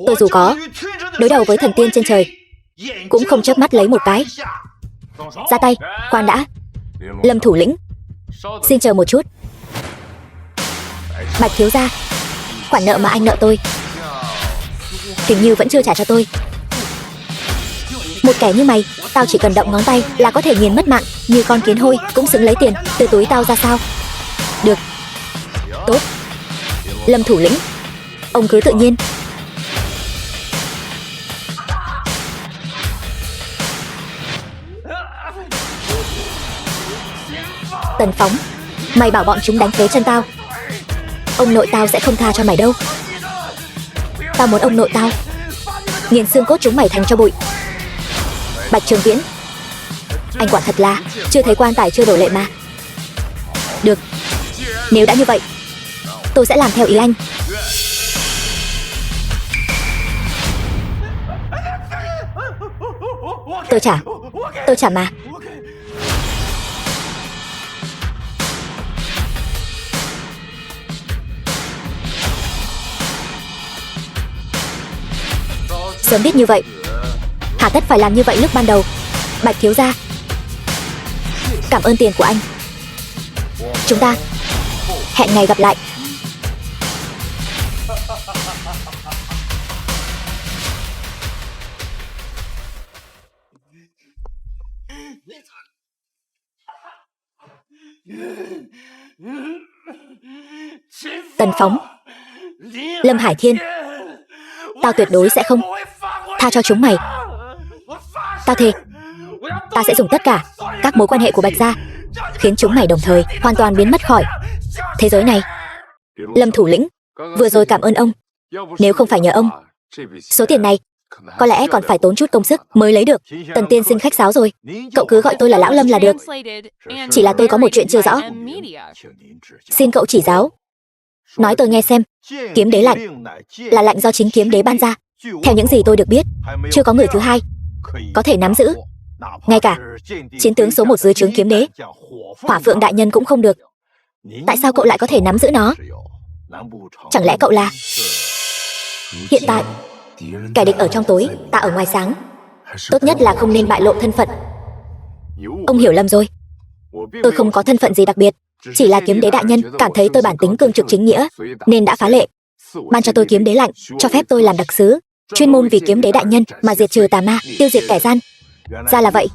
tôi dù có đối đầu với thần tiên trên trời cũng không chớp mắt lấy một cái. Ra tay. Khoan đã, Lâm thủ lĩnh, xin chờ một chút. Bạch thiếu gia, khoản nợ mà anh nợ tôi hình như vẫn chưa trả cho tôi. Một kẻ như mày, tao chỉ cần động ngón tay là có thể nghiền mất mạng. Như con kiến hôi cũng xứng lấy tiền từ túi tao ra sao? Được, tốt. Lâm thủ lĩnh, ông cứ tự nhiên. Tần Phóng, mày bảo bọn chúng đánh phế chân tao, ông nội tao sẽ không tha cho mày đâu. Tao muốn ông nội tao nghiền xương cốt chúng mày thành cho bụi. Bạch Trường Viễn, anh quả thật là chưa thấy quan tài chưa đổ lệ mà. Được, nếu đã như vậy, tôi sẽ làm theo ý anh. Tôi trả mà. Sớm biết như vậy, hà tất phải làm như vậy lúc ban đầu. Bạch thiếu gia, cảm ơn tiền của anh. Chúng ta hẹn ngày gặp lại. Tần Phóng, Lâm Hải Thiên, tao tuyệt đối sẽ không tha cho chúng mày. Tao thề, ta sẽ dùng tất cả các mối quan hệ của Bạch gia khiến chúng mày đồng thời hoàn toàn biến mất khỏi thế giới này. Lâm thủ lĩnh, vừa rồi cảm ơn ông. Nếu không phải nhờ ông, số tiền này có lẽ còn phải tốn chút công sức mới lấy được. Tần tiên sinh khách sáo rồi, cậu cứ gọi tôi là Lão Lâm là được. Chỉ là tôi có một chuyện chưa rõ, xin cậu chỉ giáo. Nói tôi nghe xem, kiếm đế lạnh là lạnh do chính kiếm đế ban ra. Theo những gì tôi được biết, chưa có người thứ hai có thể nắm giữ. Ngay cả chiến tướng số 1 dưới trướng kiếm đế Hỏa Phượng đại nhân cũng không được. Tại sao cậu lại có thể nắm giữ nó? Chẳng lẽ cậu là... Hiện tại kẻ địch ở trong tối, ta ở ngoài sáng. Tốt nhất là không nên bại lộ thân phận. Ông hiểu lầm rồi, tôi không có thân phận gì đặc biệt. Chỉ là kiếm đế đại nhân cảm thấy tôi bản tính cương trực chính nghĩa nên đã phá lệ ban cho tôi kiếm đế lạnh, cho phép tôi làm đặc sứ, chuyên môn vì kiếm đế đại nhân mà diệt trừ tà ma, tiêu diệt kẻ gian. Ra là vậy.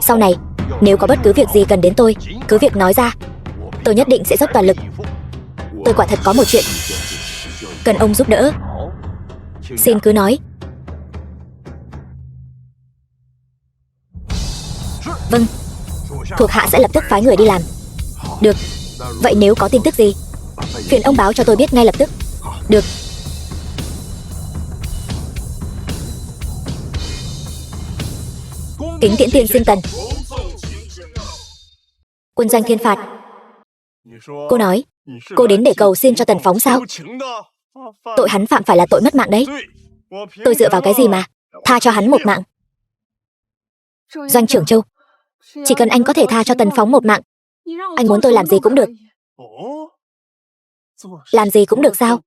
Sau này nếu có bất cứ việc gì cần đến tôi, cứ việc nói ra, tôi nhất định sẽ dốc toàn lực. Tôi quả thật có một chuyện cần ông giúp đỡ. Xin cứ nói. Vâng, thuộc hạ sẽ lập tức phái người đi làm. Được, vậy nếu có tin tức gì, phiền ông báo cho tôi biết ngay lập tức. Được. Kính tiễn tiên sinh Tần. Quân danh thiên phạt. Cô nói cô đến để cầu xin cho Tần Phóng sao? Tội hắn phạm phải là tội mất mạng đấy. Tôi dựa vào cái gì mà tha cho hắn một mạng? Doanh trưởng Châu, chỉ cần anh có thể tha cho Tần Phóng một mạng, anh muốn tôi làm gì cũng được. Làm gì cũng được sao?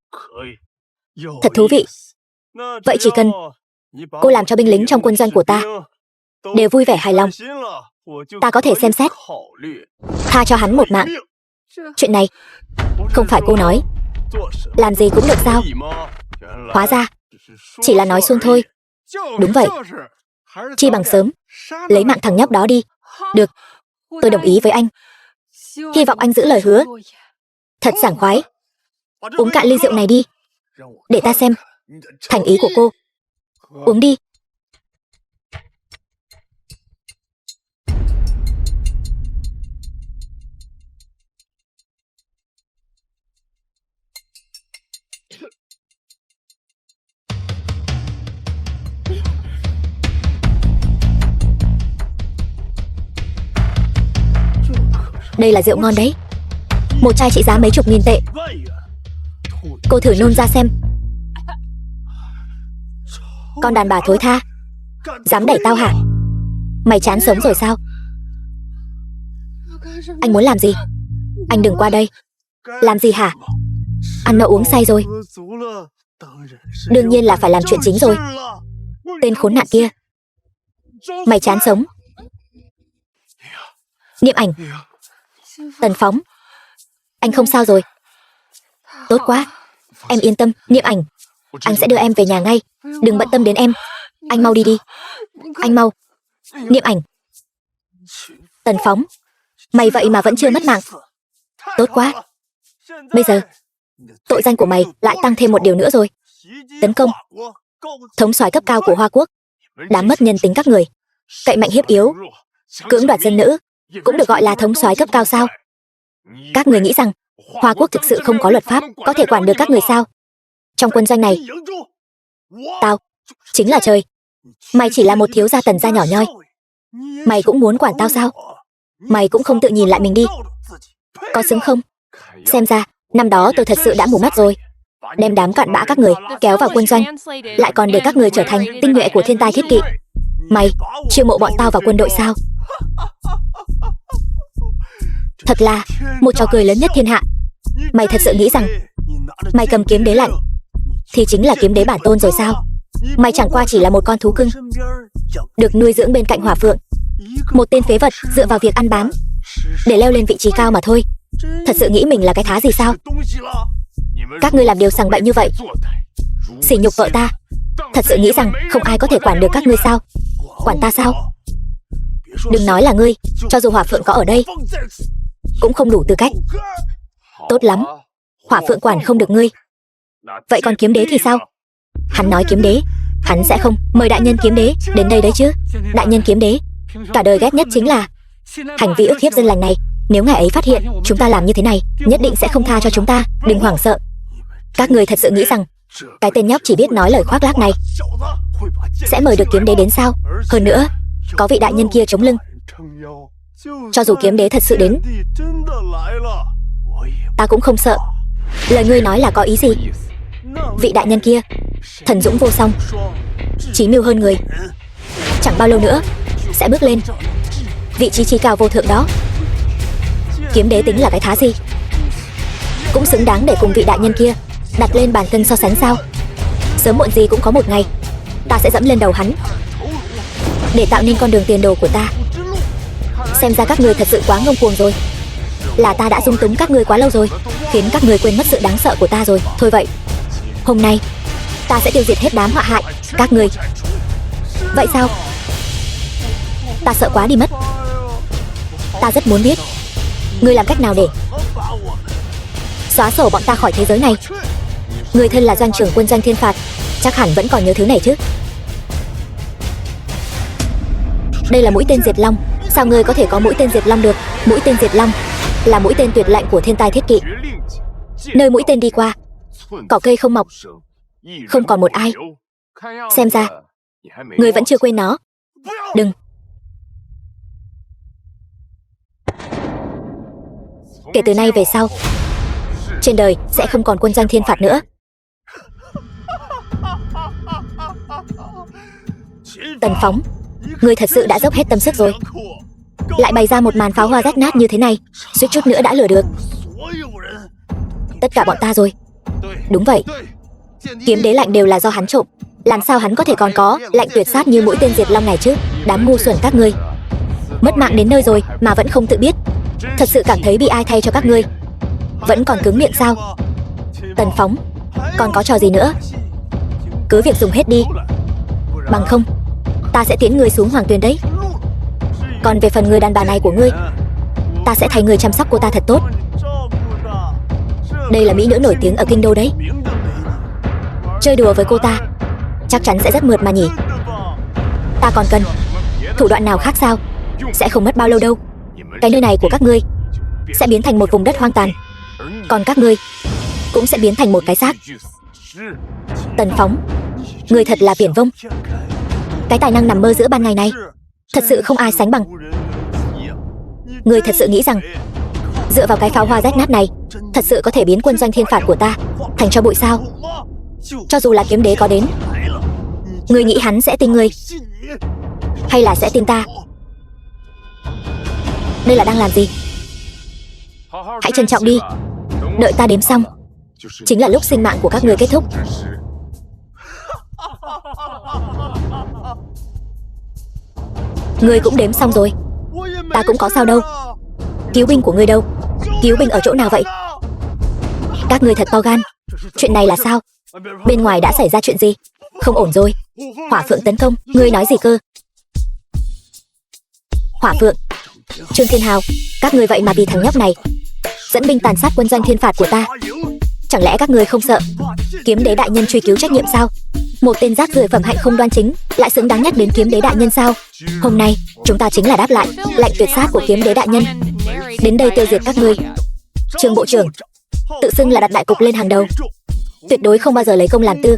Thật thú vị. Vậy chỉ cần cô làm cho binh lính trong quân doanh của ta đều vui vẻ hài lòng, ta có thể xem xét tha cho hắn một mạng. Chuyện này không phải cô nói làm gì cũng được sao? Hóa ra chỉ là nói suông thôi. Đúng vậy. Chi bằng sớm lấy mạng thằng nhóc đó đi. Được, tôi đồng ý với anh. Hy vọng anh giữ lời hứa. Thật sảng khoái. Uống cạn ly rượu này đi, để ta xem thành ý của cô. Uống đi. Đây là rượu ngon đấy. Một chai trị giá mấy chục nghìn tệ. Cô thử nôn ra xem. Con đàn bà thối tha, dám đẩy tao hả? Mày chán sống rồi sao? Anh muốn làm gì? Anh đừng qua đây. Làm gì hả? Ăn no uống say rồi. Đương nhiên là phải làm chuyện chính rồi. Tên khốn nạn kia. Mày chán sống. Niệm Ảnh. Tần Phóng. Anh không sao rồi. Tốt quá. Em yên tâm, Niệm Ảnh. Anh sẽ đưa em về nhà ngay. Đừng bận tâm đến em. Anh mau đi đi. Anh mau. Niệm Ảnh. Tần Phóng. Mày vậy mà vẫn chưa mất mạng. Tốt quá. Bây giờ tội danh của mày lại tăng thêm một điều nữa rồi. Tấn công thống soái cấp cao của Hoa Quốc. Đáng mất nhân tính các người. Cậy mạnh hiếp yếu, cưỡng đoạt dân nữ, cũng được gọi là thống soái cấp cao sao? Các người nghĩ rằng Hoa Quốc thực sự không có luật pháp có thể quản được các người sao? Trong quân doanh này, tao chính là trời. Mày chỉ là một thiếu gia Tần gia nhỏ nhoi. Mày cũng muốn quản tao sao? Mày cũng không tự nhìn lại mình đi. Có xứng không? Xem ra năm đó tôi thật sự đã mù mắt rồi. Đem đám cặn bã các người kéo vào quân doanh, lại còn để các người trở thành tinh nhuệ của thiên tai thiết kỵ. Mày chiêu mộ bọn tao vào quân đội sao? Thật là một trò cười lớn nhất thiên hạ. Mày thật sự nghĩ rằng mày cầm kiếm đế lạnh thì chính là kiếm đế bản tôn rồi sao? Mày chẳng qua chỉ là một con thú cưng được nuôi dưỡng bên cạnh Hỏa Phượng, một tên phế vật dựa vào việc ăn bám để leo lên vị trí cao mà thôi. Thật sự nghĩ mình là cái thá gì sao? Các ngươi làm điều sằng bậy như vậy, sỉ nhục vợ ta. Thật sự nghĩ rằng không ai có thể quản được các ngươi sao? Quản ta sao? Đừng nói là ngươi, cho dù Hỏa Phượng có ở đây cũng không đủ tư cách. Tốt lắm, Hỏa Phượng quản không được ngươi. Vậy còn kiếm đế thì sao? Hắn nói kiếm đế, hắn sẽ không mời đại nhân kiếm đế đến đây đấy chứ. Đại nhân kiếm đế cả đời ghét nhất chính là hành vi ức hiếp dân lành này. Nếu ngài ấy phát hiện chúng ta làm như thế này, nhất định sẽ không tha cho chúng ta. Đừng hoảng sợ. Các người thật sự nghĩ rằng cái tên nhóc chỉ biết nói lời khoác lác này sẽ mời được kiếm đế đến sao? Hơn nữa, có vị đại nhân kia chống lưng. Cho dù kiếm đế thật sự đến, ta cũng không sợ. Lời ngươi nói là có ý gì? Vị đại nhân kia thần dũng vô song, chí mưu hơn người, chẳng bao lâu nữa sẽ bước lên vị trí trí cao vô thượng đó. Kiếm đế tính là cái thá gì? Cũng xứng đáng để cùng vị đại nhân kia đặt lên bàn cân so sánh sao? Sớm muộn gì cũng có một ngày ta sẽ dẫm lên đầu hắn để tạo nên con đường tiền đồ của ta. Xem ra các người thật sự quá ngông cuồng rồi. Là ta đã dung túng các người quá lâu rồi, khiến các người quên mất sự đáng sợ của ta rồi. Thôi vậy, hôm nay ta sẽ tiêu diệt hết đám họa hại các người. Vậy sao? Ta sợ quá đi mất. Ta rất muốn biết ngươi làm cách nào để xóa sổ bọn ta khỏi thế giới này. Người thân là doanh trưởng quân doanh thiên phạt, chắc hẳn vẫn còn nhớ thứ này chứ. Đây là mũi tên diệt long. Sao ngươi có thể có mũi tên diệt long được? Mũi tên diệt long là mũi tên tuyệt lạnh của thiên tai thiết kỵ. Nơi mũi tên đi qua, cỏ cây không mọc, không còn một ai. Xem ra ngươi vẫn chưa quên nó. Đừng. Kể từ nay về sau, trên đời sẽ không còn quân doanh thiên phạt nữa. Tần Phóng, ngươi thật sự đã dốc hết tâm sức rồi, lại bày ra một màn pháo hoa rách nát như thế này, suýt chút nữa đã lừa được tất cả bọn ta rồi. Đúng vậy, kiếm đế lạnh đều là do hắn trộm. Làm sao hắn có thể còn có lạnh tuyệt sát như mũi tên diệt long này chứ? Đám ngu xuẩn các ngươi, mất mạng đến nơi rồi mà vẫn không tự biết. Thật sự cảm thấy bị ai thay cho các ngươi. Vẫn còn cứng miệng sao? Tần Phóng, còn có trò gì nữa? Cứ việc dùng hết đi. Bằng không, ta sẽ tiễn ngươi xuống hoàng tuyền đấy. Còn về phần người đàn bà này của ngươi, ta sẽ thay người chăm sóc cô ta thật tốt. Đây là mỹ nữ nổi tiếng ở kinh đô đấy. Chơi đùa với cô ta chắc chắn sẽ rất mượt mà nhỉ. Ta còn cần thủ đoạn nào khác sao? Sẽ không mất bao lâu đâu. Cái nơi này của các ngươi sẽ biến thành một vùng đất hoang tàn, còn các ngươi cũng sẽ biến thành một cái xác. Tần Phóng, ngươi thật là viển vông. Cái tài năng nằm mơ giữa ban ngày này thật sự không ai sánh bằng. Ngươi thật sự nghĩ rằng dựa vào cái pháo hoa rách nát này thật sự có thể biến quân doanh thiên phạt của ta thành cho bụi sao? Cho dù là kiếm đế có đến, ngươi nghĩ hắn sẽ tin ngươi hay là sẽ tin ta? Đây là đang làm gì? Hãy trân trọng đi. Đợi ta đếm xong chính là lúc sinh mạng của các ngươi kết thúc. Ngươi cũng đếm xong rồi. Ta cũng có sao đâu. Cứu binh của ngươi đâu? Cứu binh ở chỗ nào vậy? Các ngươi thật to gan. Chuyện này là sao? Bên ngoài đã xảy ra chuyện gì? Không ổn rồi. Hỏa Phượng tấn công. Ngươi nói gì cơ? Hỏa Phượng, Trương Thiên Hào, các ngươi vậy mà vì thằng nhóc này dẫn binh tàn sát quân doanh thiên phạt của ta. Chẳng lẽ các ngươi không sợ kiếm đế đại nhân truy cứu trách nhiệm sao? Một tên rác rưởi phẩm hạnh không đoan chính lại xứng đáng nhắc đến kiếm đế đại nhân sao? Hôm nay chúng ta chính là đáp lại lệnh tuyệt sát của kiếm đế đại nhân, đến đây tiêu diệt các ngươi. Trương bộ trưởng tự xưng là đặt đại cục lên hàng đầu, tuyệt đối không bao giờ lấy công làm tư.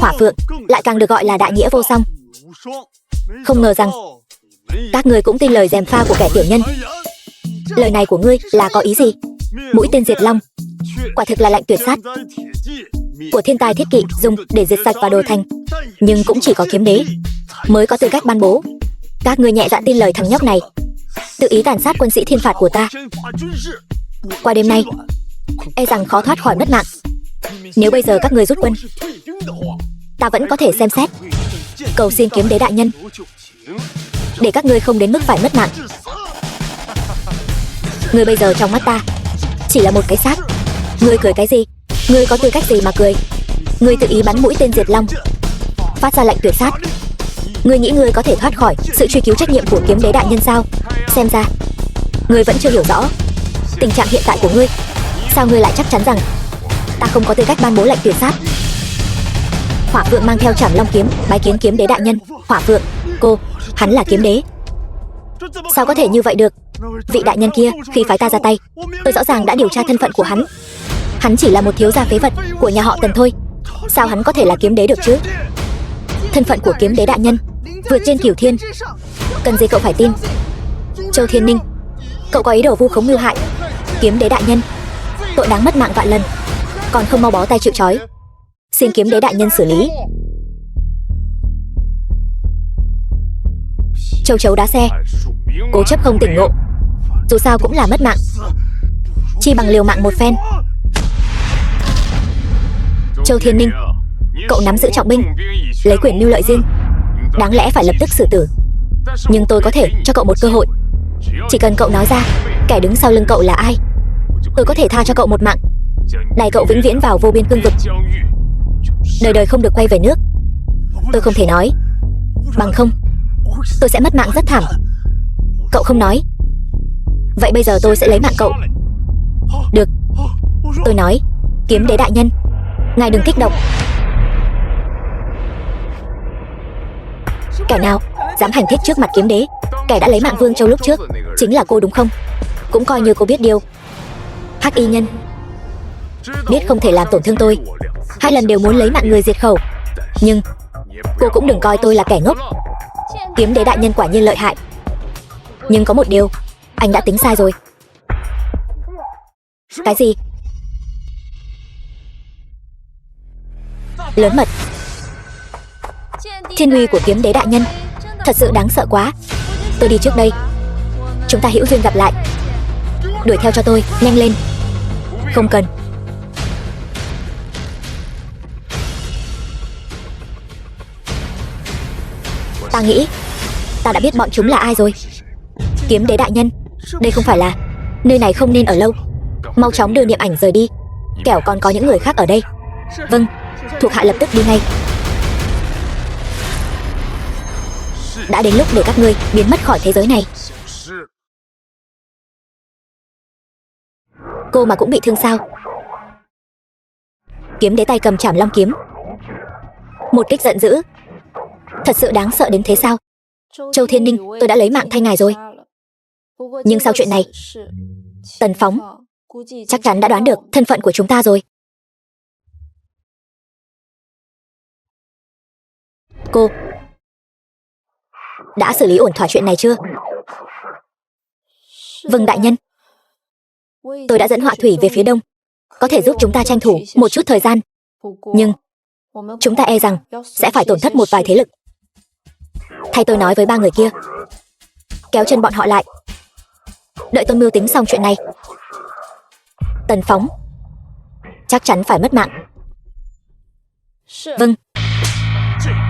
Hỏa Phượng lại càng được gọi là đại nghĩa vô song. Không ngờ rằng các ngươi cũng tin lời gièm pha của kẻ tiểu nhân. Lời này của ngươi là có ý gì? Mũi tên diệt long quả thực là lệnh tuyệt sát của thiên tài thiết kỵ dùng để diệt sạch và đồ thành, nhưng cũng chỉ có kiếm đế mới có tư cách ban bố. Các ngươi nhẹ dạ tin lời thằng nhóc này, tự ý tàn sát quân sĩ thiên phạt của ta. Qua đêm nay e rằng khó thoát khỏi mất mạng. Nếu bây giờ các ngươi rút quân, ta vẫn có thể xem xét cầu xin kiếm đế đại nhân để các ngươi không đến mức phải mất mạng. Ngươi bây giờ trong mắt ta chỉ là một cái xác. Ngươi cười cái gì? Ngươi có tư cách gì mà cười? Ngươi tự ý bắn mũi tên diệt long, phát ra lệnh tuyệt sát. Ngươi nghĩ ngươi có thể thoát khỏi sự truy cứu trách nhiệm của kiếm đế đại nhân sao? Xem ra ngươi vẫn chưa hiểu rõ tình trạng hiện tại của ngươi. Sao ngươi lại chắc chắn rằng ta không có tư cách ban bố lệnh tuyệt sát? Hỏa Phượng mang theo Trảm Long kiếm bái kiến kiếm đế đại nhân. Hỏa Phượng, hắn là kiếm đế. Sao có thể như vậy được? Vị đại nhân kia khi phái ta ra tay, tôi rõ ràng đã điều tra thân phận của hắn. Hắn chỉ là một thiếu gia phế vật của nhà họ Tần thôi. Sao hắn có thể là kiếm đế được chứ? Thân phận của kiếm đế đại nhân vượt trên cửu thiên, cần gì cậu phải tin? Châu Thiên Ninh, cậu có ý đồ vu khống mưu hại kiếm đế đại nhân, tội đáng mất mạng vạn lần, còn không mau bó tay chịu trói, xin kiếm đế đại nhân xử lý. Châu chấu đá xe, cố chấp không tỉnh ngộ, dù sao cũng là mất mạng, chi bằng liều mạng một phen. Châu Thiên Ninh, cậu nắm giữ trọng binh, lấy quyền mưu lợi riêng, đáng lẽ phải lập tức xử tử. Nhưng tôi có thể cho cậu một cơ hội. Chỉ cần cậu nói ra kẻ đứng sau lưng cậu là ai, tôi có thể tha cho cậu một mạng, đẩy cậu vĩnh viễn vào vô biên cương vực, đời đời không được quay về nước. Tôi không thể nói, bằng không tôi sẽ mất mạng rất thảm. Cậu không nói, vậy bây giờ tôi sẽ lấy mạng cậu. Được, tôi nói, kiếm đế đại nhân, ngài đừng kích động. Kẻ nào dám hành thích trước mặt kiếm đế? Kẻ đã lấy mạng Vương Châu lúc trước chính là cô đúng không? Cũng coi như cô biết điều. Hắc y nhân biết không thể làm tổn thương tôi, 2 lần đều muốn lấy mạng người diệt khẩu, nhưng cô cũng đừng coi tôi là kẻ ngốc. Kiếm đế đại nhân quả nhiên lợi hại, nhưng có một điều, anh đã tính sai rồi. Cái gì? Lớn mật. Thiên uy của kiếm đế đại nhân thật sự đáng sợ quá. Tôi đi trước đây, chúng ta hữu duyên gặp lại. Đuổi theo cho tôi, nhanh lên. Không cần. Ta nghĩ ta đã biết bọn chúng là ai rồi. Kiếm đế đại nhân, đây không phải là nơi này không nên ở lâu. Mau chóng đưa Niệm Ảnh rời đi, kẻo còn có những người khác ở đây. Vâng, thuộc hạ lập tức đi ngay. Đã đến lúc để các ngươi biến mất khỏi thế giới này. Cô mà cũng bị thương sao? Kiếm đế tay cầm Trảm Long kiếm, một kích giận dữ. Thật sự đáng sợ đến thế sao? Châu Thiên Ninh, tôi đã lấy mạng thay ngài rồi. Nhưng sau chuyện này, Tần Phóng chắc chắn đã đoán được thân phận của chúng ta rồi. Cô đã xử lý ổn thỏa chuyện này chưa? Vâng đại nhân. Tôi đã dẫn họa thủy về phía đông, có thể giúp chúng ta tranh thủ một chút thời gian. Nhưng chúng ta e rằng sẽ phải tổn thất một vài thế lực. Thay tôi nói với ba người kia, kéo chân bọn họ lại. Đợi tôi mưu tính xong chuyện này, Tần Phóng chắc chắn phải mất mạng. Vâng.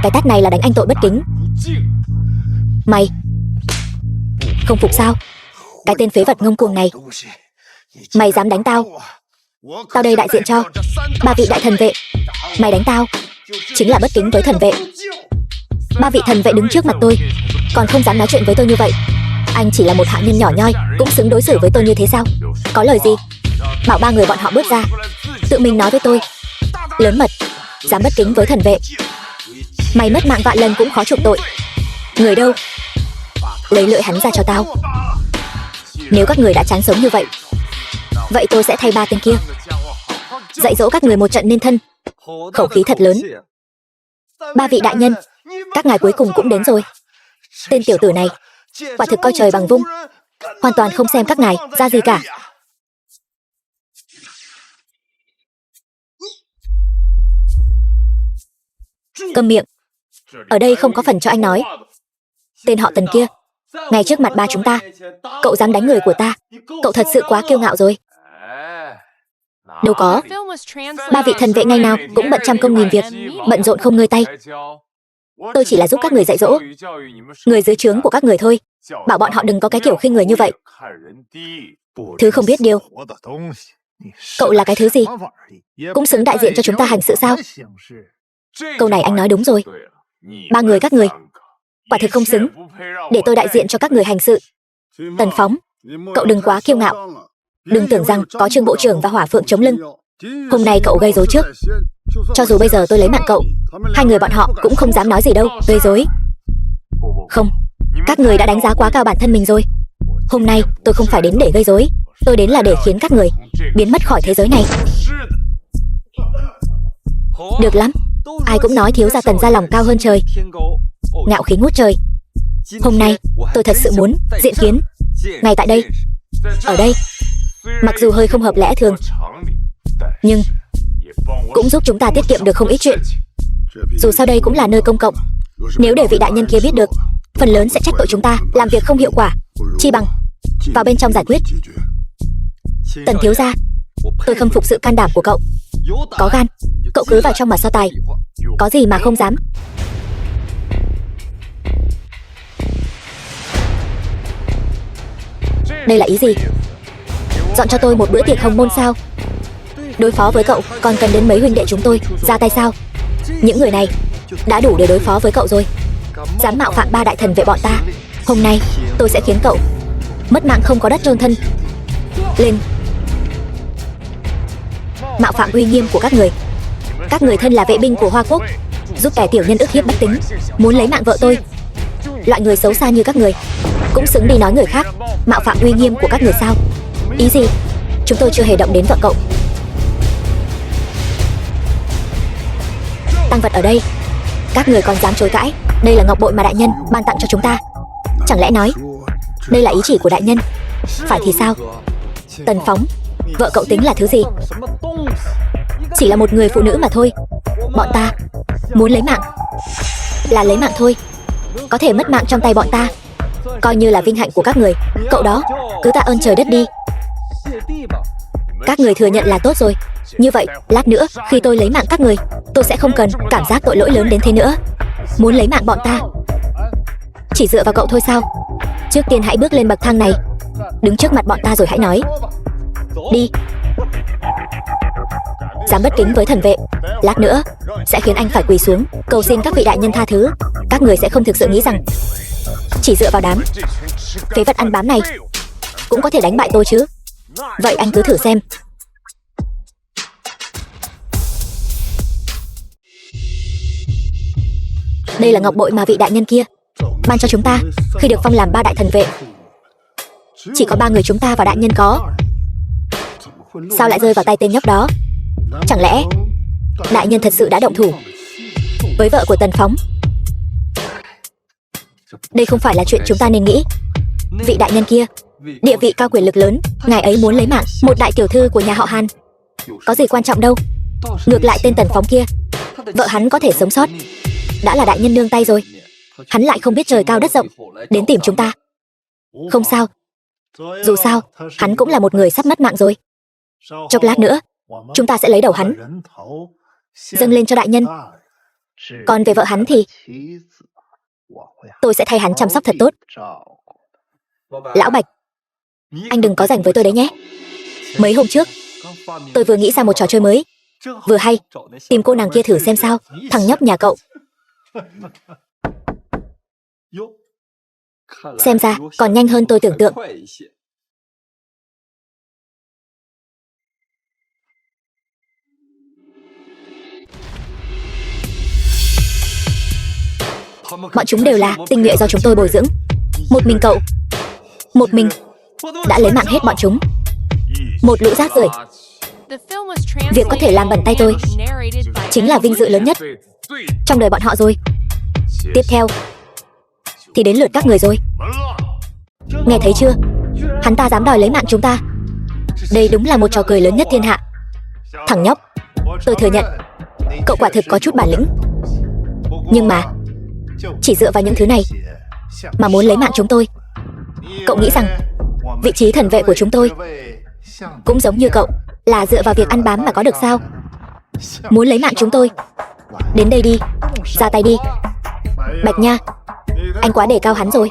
Cái tát này là đánh anh tội bất kính. Mày không phục sao? Cái tên phế vật ngông cuồng này, mày dám đánh tao? Tao đây đại diện cho 3 vị đại thần vệ. Mày đánh tao chính là bất kính với thần vệ. 3 vị thần vệ đứng trước mặt tôi, còn không dám nói chuyện với tôi như vậy. Anh chỉ là một hạ nhân nhỏ nhoi, cũng xứng đối xử với tôi như thế sao? Có lời gì bảo 3 người bọn họ bước ra, tự mình nói với tôi. Lớn mật, dám bất kính với thần vệ. Mày mất mạng vạn lần cũng khó chuộc tội. Người đâu? Lấy lưỡi hắn ra cho tao. Nếu các người đã chán sống như vậy, vậy tôi sẽ thay 3 tên kia dạy dỗ các người một trận nên thân. Khẩu khí thật lớn. 3 vị đại nhân, các ngài cuối cùng cũng đến rồi. Tên tiểu tử này quả thực coi trời bằng vung, hoàn toàn không xem các ngài ra gì cả. Câm miệng, ở đây không có phần cho anh nói. Tên họ Tần kia, ngay trước mặt ba chúng ta, cậu dám đánh người của ta. Cậu thật sự quá kiêu ngạo rồi. Đâu có, 3 vị thần vệ ngày nào cũng bận trăm công nghìn việc, bận rộn không ngơi tay. Tôi chỉ là giúp các người dạy dỗ người dưới trướng của các người thôi, bảo bọn họ đừng có cái kiểu khinh người như vậy. Thứ không biết điều. Cậu là cái thứ gì? Cũng xứng đại diện cho chúng ta hành sự sao? Câu này anh nói đúng rồi. 3 người các người quả thực không xứng để tôi đại diện cho các người hành sự. Tần Phóng, cậu đừng quá kiêu ngạo. Đừng tưởng rằng có Trương bộ trưởng và Hỏa Phượng chống lưng. Hôm nay cậu gây rối trước, cho dù bây giờ tôi lấy mạng cậu, 2 người bọn họ cũng không dám nói gì đâu. Gây rối? Không, các người đã đánh giá quá cao bản thân mình rồi. Hôm nay tôi không phải đến để gây rối, tôi đến là để khiến các người biến mất khỏi thế giới này. Được lắm, ai cũng nói thiếu gia Tần gia lòng cao hơn trời, ngạo khí ngút trời. Hôm nay tôi thật sự muốn diện kiến ngay tại đây, ở đây. Mặc dù hơi không hợp lẽ thường, nhưng cũng giúp chúng ta tiết kiệm được không ít chuyện. Dù sao đây cũng là nơi công cộng, nếu để vị đại nhân kia biết được, phần lớn sẽ trách tội chúng ta làm việc không hiệu quả. Chi bằng vào bên trong giải quyết. Tần thiếu gia, tôi khâm phục sự can đảm của cậu. Có gan, cậu cứ vào trong mà so tài. Có gì mà không dám. Đây là ý gì? Dọn cho tôi một bữa tiệc hồng môn sao? Đối phó với cậu còn cần đến mấy huynh đệ chúng tôi ra tay sao? Những người này đã đủ để đối phó với cậu rồi. Dám mạo phạm 3 đại thần vệ bọn ta, hôm nay tôi sẽ khiến cậu mất mạng không có đất chôn thân. Lên! Mạo phạm uy nghiêm của các người. Các người thân là vệ binh của Hoa Quốc, giúp kẻ tiểu nhân ức hiếp bách tính, muốn lấy mạng vợ tôi. Loại người xấu xa như các người cũng xứng đi nói người khác mạo phạm uy nghiêm của các người sao? Ý gì? Chúng tôi chưa hề động đến vợ cậu. Tăng vật ở đây, các người còn dám chối cãi? Đây là ngọc bội mà đại nhân ban tặng cho chúng ta. Chẳng lẽ nói đây là ý chỉ của đại nhân? Phải thì sao? Tần Phóng, vợ cậu tính là thứ gì? Chỉ là một người phụ nữ mà thôi. Bọn ta muốn lấy mạng là lấy mạng thôi. Có thể mất mạng trong tay bọn ta coi như là vinh hạnh của các người. Cậu đó cứ tạ ơn trời đất đi. Các người thừa nhận là tốt rồi. Như vậy lát nữa khi tôi lấy mạng các người, tôi sẽ không cần cảm giác tội lỗi lớn đến thế nữa. Muốn lấy mạng bọn ta chỉ dựa vào cậu thôi sao? Trước tiên hãy bước lên bậc thang này, đứng trước mặt bọn ta rồi hãy nói. Đi. dám bất kính với thần vệ, lát nữa sẽ khiến anh phải quỳ xuống cầu xin các vị đại nhân tha thứ. Các người sẽ không thực sự nghĩ rằng chỉ dựa vào đám phế vật ăn bám này cũng có thể đánh bại tôi chứ? Vậy anh cứ thử xem. Đây là ngọc bội mà vị đại nhân kia ban cho chúng ta khi được phong làm 3 đại thần vệ. Chỉ có 3 người chúng ta và đại nhân có. Sao lại rơi vào tay tên nhóc đó? Chẳng lẽ đại nhân thật sự đã động thủ với vợ của Tần Phóng? Đây không phải là chuyện chúng ta nên nghĩ. Vị đại nhân kia địa vị cao quyền lực lớn, ngài ấy muốn lấy mạng một đại tiểu thư của nhà họ Hàn. Có gì quan trọng đâu. Ngược lại tên Tần Phóng kia, vợ hắn có thể sống sót đã là đại nhân nương tay rồi. Hắn lại không biết trời cao đất rộng đến tìm chúng ta. Không sao. Dù sao, hắn cũng là một người sắp mất mạng rồi. Chốc lát nữa, chúng ta sẽ lấy đầu hắn dâng lên cho đại nhân. Còn về vợ hắn thì tôi sẽ thay hắn chăm sóc thật tốt. Lão Bạch, anh đừng có giành với tôi đấy nhé. Mấy hôm trước, tôi vừa nghĩ ra một trò chơi mới, vừa hay, tìm cô nàng kia thử xem sao. Thằng nhóc nhà cậu xem ra còn nhanh hơn tôi tưởng tượng. Bọn chúng đều là tinh nhuệ do chúng tôi bồi dưỡng. Một mình cậu, một mình đã lấy mạng hết bọn chúng. Một lũ rác rưởi. Việc có thể làm bẩn tay tôi chính là vinh dự lớn nhất trong đời bọn họ rồi. Tiếp theo thì đến lượt các người rồi. Nghe thấy chưa? Hắn ta dám đòi lấy mạng chúng ta. Đây đúng là một trò cười lớn nhất thiên hạ. Thằng nhóc, tôi thừa nhận cậu quả thực có chút bản lĩnh. Nhưng mà chỉ dựa vào những thứ này mà muốn lấy mạng chúng tôi, cậu nghĩ rằng vị trí thần vệ của chúng tôi cũng giống như cậu là dựa vào việc ăn bám mà có được sao? Muốn lấy mạng chúng tôi, đến đây đi, ra tay đi. Bạch Nha, anh quá đề cao hắn rồi.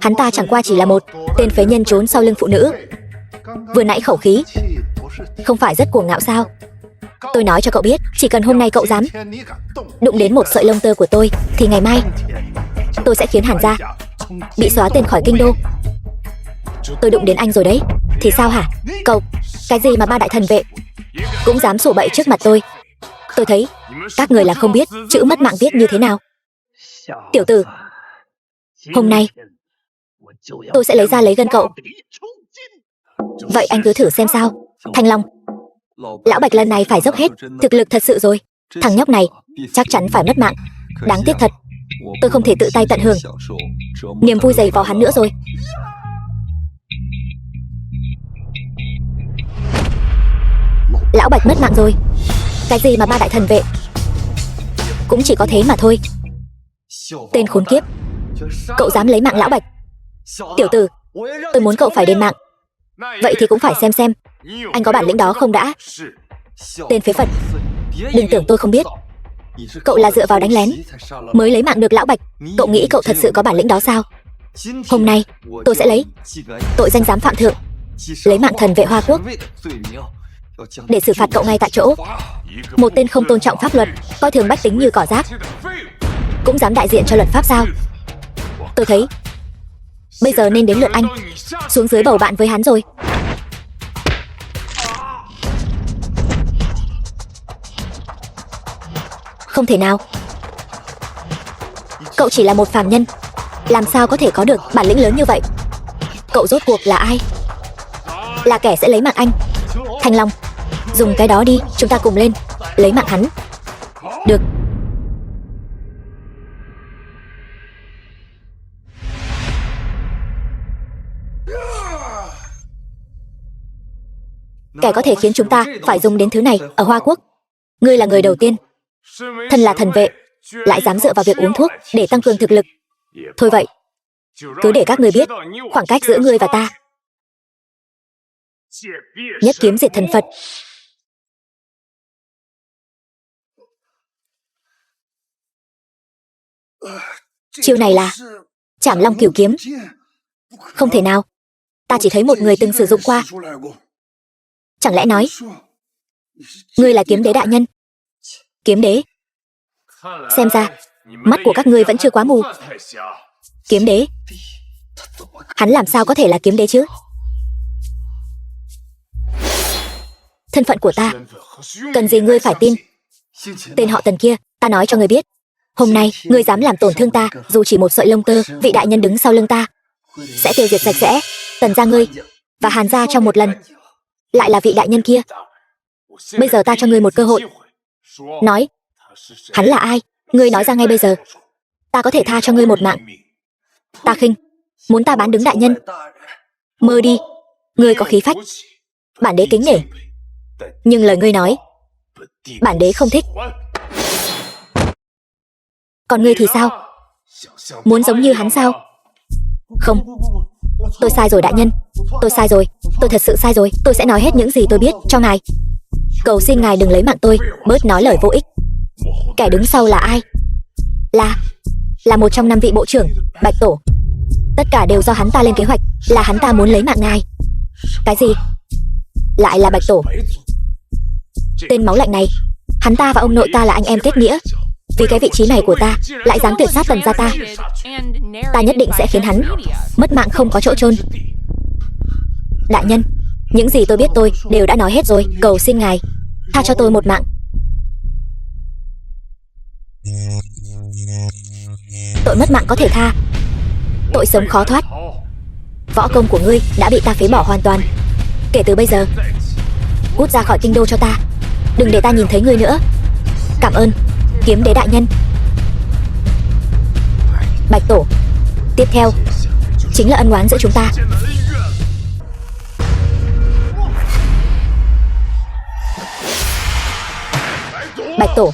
Hắn ta chẳng qua chỉ là một tên phế nhân trốn sau lưng phụ nữ. Vừa nãy khẩu khí không phải rất cuồng ngạo sao? Tôi nói cho cậu biết, chỉ cần hôm nay cậu dám đụng đến một sợi lông tơ của tôi, thì ngày mai tôi sẽ khiến Hàn gia bị xóa tên khỏi kinh đô. Tôi đụng đến anh rồi đấy, thì sao hả? Cậu, cái gì mà 3 đại thần vệ cũng dám sổ bậy trước mặt tôi. Tôi thấy các người là không biết chữ mất mạng viết như thế nào. Tiểu tử, hôm nay tôi sẽ lấy ra lấy gân cậu. Vậy anh cứ thử xem sao. Thanh Long, lão Bạch lần này phải dốc hết thực lực thật sự rồi. Thằng nhóc này chắc chắn phải mất mạng. Đáng tiếc thật, tôi không thể tự tay tận hưởng niềm vui dày vào hắn nữa rồi. Lão Bạch mất mạng rồi. Cái gì mà 3 đại thần vệ cũng chỉ có thế mà thôi. Tên khốn kiếp, cậu dám lấy mạng lão Bạch. Tiểu tử, tôi muốn cậu phải đền mạng. Vậy thì cũng phải xem anh có bản lĩnh đó không đã. Tên phế vật, đừng tưởng tôi không biết. Cậu là dựa vào đánh lén mới lấy mạng được lão Bạch. Cậu nghĩ cậu thật sự có bản lĩnh đó sao? Hôm nay tôi sẽ lấy tội danh dám phạm thượng, lấy mạng thần vệ Hoa Quốc để xử phạt cậu ngay tại chỗ. Một tên không tôn trọng pháp luật, coi thường bách tính như cỏ rác, cũng dám đại diện cho luật pháp sao? Tôi thấy bây giờ nên đến lượt anh xuống dưới bầu bạn với hắn rồi. Không thể nào. Cậu chỉ là một phàm nhân, làm sao có thể có được bản lĩnh lớn như vậy? Cậu rốt cuộc là ai? Là kẻ sẽ lấy mạng anh. Thanh Long, dùng cái đó đi, chúng ta cùng lên lấy mạng hắn. Được. Kẻ có thể khiến chúng ta phải dùng đến thứ này ở Hoa Quốc, ngươi là người đầu tiên. Thân là thần vệ, lại dám dựa vào việc uống thuốc để tăng cường thực lực. Thôi vậy, cứ để các ngươi biết khoảng cách giữa ngươi và ta. Nhất kiếm diệt thần Phật. Chiêu này là Trảm Long Cửu Kiếm. Không thể nào, ta chỉ thấy một người từng sử dụng qua. Chẳng lẽ nói Ngươi là kiếm đế đại nhân. Kiếm đế? Xem ra mắt của các ngươi vẫn chưa quá mù. Kiếm đế? Hắn làm sao có thể là kiếm đế chứ? Thân phận của ta cần gì ngươi phải tin. Tên họ Tần kia, ta nói cho ngươi biết, hôm nay ngươi dám làm tổn thương ta, dù chỉ một sợi lông tơ, vị đại nhân đứng sau lưng ta sẽ tiêu diệt sạch sẽ Tần gia ngươi và Hàn gia trong một lần. Lại là vị đại nhân kia. Bây giờ ta cho ngươi một cơ hội. Nói, hắn là ai? Ngươi nói ra ngay bây giờ. Ta có thể tha cho ngươi một mạng. Ta khinh, muốn ta bán đứng đại nhân? Mơ đi. Ngươi có khí phách, bản đế kính nể. Nhưng lời ngươi nói, bản đế không thích. Còn ngươi thì sao? Muốn giống như hắn sao? Không. Tôi sai rồi đại nhân. Tôi sai rồi. Tôi thật sự sai rồi. Tôi sẽ nói hết những gì tôi biết cho ngài. Cầu xin ngài đừng lấy mạng tôi. Bớt nói lời vô ích. Kẻ đứng sau là ai? Là một trong 5 vị bộ trưởng, Bạch Tổ. Tất cả đều do hắn ta lên kế hoạch. Là hắn ta muốn lấy mạng ngài. Cái gì? Lại là Bạch Tổ? Tên máu lạnh này. Hắn ta và ông nội ta là anh em kết nghĩa. Vì cái vị trí này của ta lại dám tuyệt sát Tần gia ta. Ta nhất định sẽ khiến hắn mất mạng không có chỗ chôn. Đại nhân, những gì tôi biết tôi đều đã nói hết rồi. Cầu xin ngài tha cho tôi một mạng. Tội mất mạng có thể tha, tội sống khó thoát. Võ công của ngươi đã bị ta phế bỏ hoàn toàn. Kể từ bây giờ, cút ra khỏi kinh đô cho ta. Đừng để ta nhìn thấy ngươi nữa. Cảm ơn, kiếm đế đại nhân. Bạch Tổ, tiếp theo chính là ân oán giữa chúng ta. Bạch Tổ,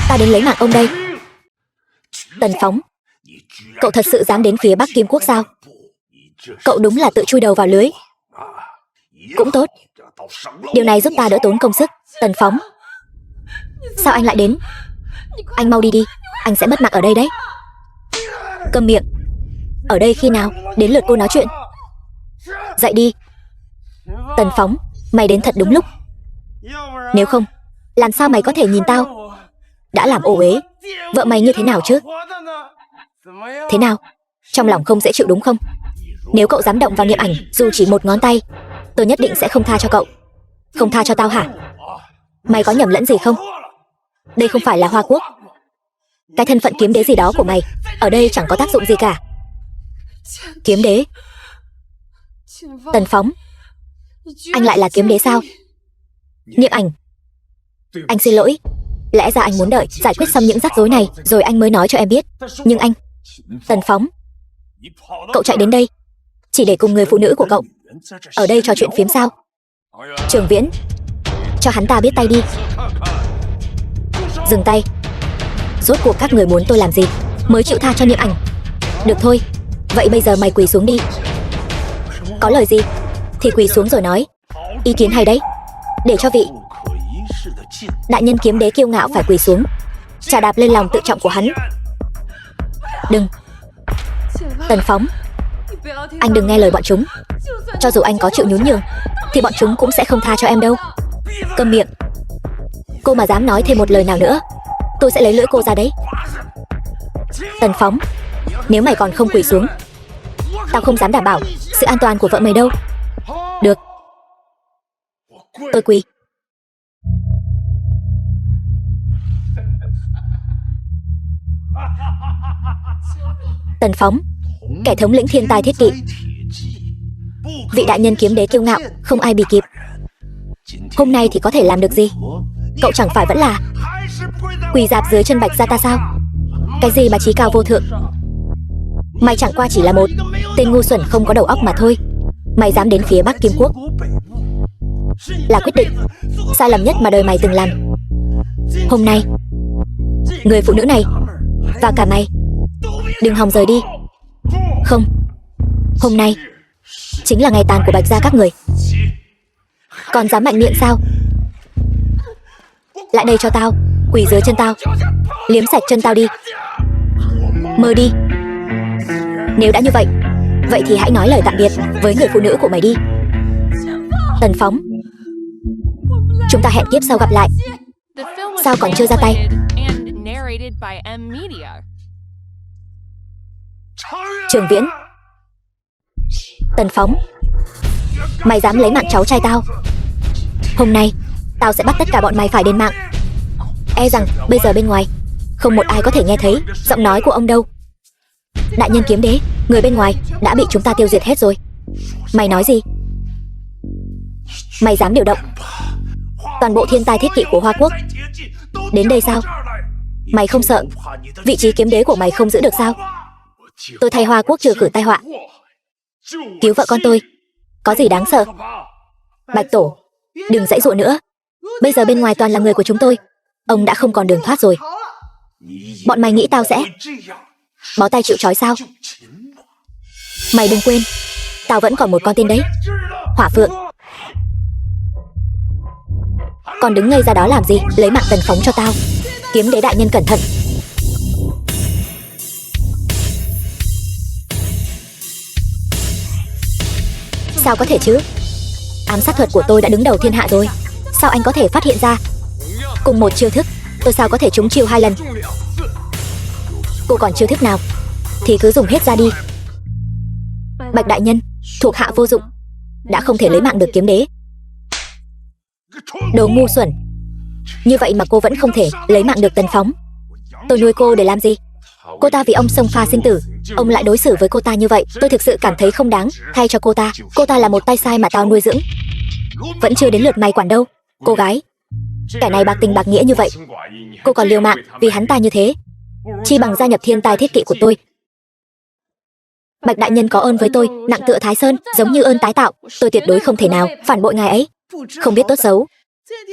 ta đến lấy mạng ông đây. Tần Phóng, cậu thật sự dám đến phía Bắc Kim Quốc sao? Cậu đúng là tự chui đầu vào lưới. Cũng tốt, điều này giúp ta đỡ tốn công sức. Tần Phóng, sao anh lại đến? Anh mau đi đi, anh sẽ mất mạng ở đây đấy. Câm miệng. Ở đây khi nào đến lượt cô nói chuyện? Dậy đi. Tần Phóng, mày đến thật đúng lúc. Nếu không, làm sao mày có thể nhìn tao? Đã làm ô uế vợ mày như thế nào chứ? Thế nào? Trong lòng không dễ chịu đúng không? Nếu cậu dám động vào Niệm Ảnh dù chỉ một ngón tay, tôi nhất định sẽ không tha cho cậu. Không tha cho tao hả? Mày có nhầm lẫn gì không? Đây không phải là Hoa Quốc. Cái thân phận kiếm đế gì đó của mày ở đây chẳng có tác dụng gì cả. Kiếm đế? Tần Phóng, anh lại là kiếm đế sao? Niệm Ảnh, anh xin lỗi. Lẽ ra anh muốn đợi giải quyết xong những rắc rối này rồi anh mới nói cho em biết. Nhưng anh... Tần Phóng, cậu chạy đến đây chỉ để cùng người phụ nữ của cậu ở đây trò chuyện phiếm sao? Trường Viễn, cho hắn ta biết tay đi. Dừng tay. Rốt cuộc các người muốn tôi làm gì mới chịu tha cho Niệm Ảnh? Được thôi, vậy bây giờ mày quỳ xuống đi. Có lời gì thì quỳ xuống rồi nói. Ý kiến hay đấy. Để cho vị đại nhân kiếm đế kiêu ngạo phải quỳ xuống, chà đạp lên lòng tự trọng của hắn. Đừng. Tần Phóng, anh đừng nghe lời bọn chúng. Cho dù anh có chịu nhún nhường thì bọn chúng cũng sẽ không tha cho em đâu. Câm miệng. Cô mà dám nói thêm một lời nào nữa, tôi sẽ lấy lưỡi cô ra đấy. Tần Phóng, nếu mày còn không quỳ xuống, tao không dám đảm bảo sự an toàn của vợ mày đâu. Được, tôi quỳ. Tần Phóng, kẻ thống lĩnh thiên tài thiết kỵ, vị đại nhân kiếm đế kiêu ngạo, không ai bì kịp. Hôm nay thì có thể làm được gì? Cậu chẳng phải vẫn là quỳ dạp dưới chân Bạch gia ta sao? Cái gì mà chí cao vô thượng? Mày chẳng qua chỉ là một tên ngu xuẩn không có đầu óc mà thôi. Mày dám đến phía Bắc Kim Quốc là quyết định sai lầm nhất mà đời mày từng làm. Hôm nay, người phụ nữ này và cả mày đừng hòng rời đi. Không, hôm nay chính là ngày tàn của Bạch gia các người. Còn dám mạnh miệng sao? Lại đây cho tao, quỳ dưới chân tao, liếm sạch chân tao đi. Mơ đi. Nếu đã như vậy, vậy thì hãy nói lời tạm biệt với người phụ nữ của mày đi. Tần Phóng, Chúng ta hẹn kiếp sau gặp lại. The film was Sao còn chưa ra tay? translated and narrated by M Media. Trường Viễn, Tần Phóng, mày dám lấy mạng cháu trai tao? Hôm nay tao sẽ bắt tất cả bọn mày phải đền mạng. E rằng bây giờ bên ngoài không một ai có thể nghe thấy giọng nói của ông đâu. Đại nhân Kiếm Đế, người bên ngoài đã bị chúng ta tiêu diệt hết rồi. Mày nói gì? Mày dám điều động toàn bộ thiên tai thiết kỵ của Hoa Quốc đến đây sao? Mày không sợ vị trí kiếm đế của mày không giữ được sao? Tôi thay Hoa Quốc trừ khử tai họa, cứu vợ con tôi, có gì đáng sợ? Bạch Tổ, đừng giãy giụa nữa. Bây giờ bên ngoài toàn là người của chúng tôi. Ông đã không còn đường thoát rồi. Bọn mày nghĩ tao sẽ bó tay chịu trói sao? Mày đừng quên, tao vẫn còn một con tin đấy, Hỏa Phượng. Còn đứng ngây ra đó làm gì? Lấy mạng Tần Phóng cho tao. Kiếm Đế đại nhân cẩn thận. Sao có thể chứ? Ám sát thuật của tôi đã đứng đầu thiên hạ rồi. Sao anh có thể phát hiện ra? Cùng một chiêu thức, tôi sao có thể trúng chiêu 2 lần? Cô còn chiêu thức nào thì cứ dùng hết ra đi. Bạch đại nhân, thuộc hạ vô dụng, đã không thể lấy mạng được kiếm đế. Đồ ngu xuẩn. Như vậy mà cô vẫn không thể lấy mạng được Tần Phóng. Tôi nuôi cô để làm gì? Cô ta vì ông xông pha sinh tử, ông lại đối xử với cô ta như vậy. Tôi thực sự cảm thấy không đáng thay cho cô ta. Cô ta là một tay sai mà tao nuôi dưỡng. Vẫn chưa đến lượt mày quản đâu. Cô gái, kẻ này bạc tình bạc nghĩa như vậy, cô còn liều mạng vì hắn ta như thế, chi bằng gia nhập thiên tai thiết kỵ của tôi. Bạch đại nhân có ơn với tôi, nặng tựa Thái Sơn, giống như ơn tái tạo. Tôi tuyệt đối không thể nào phản bội ngài ấy. Không biết tốt xấu,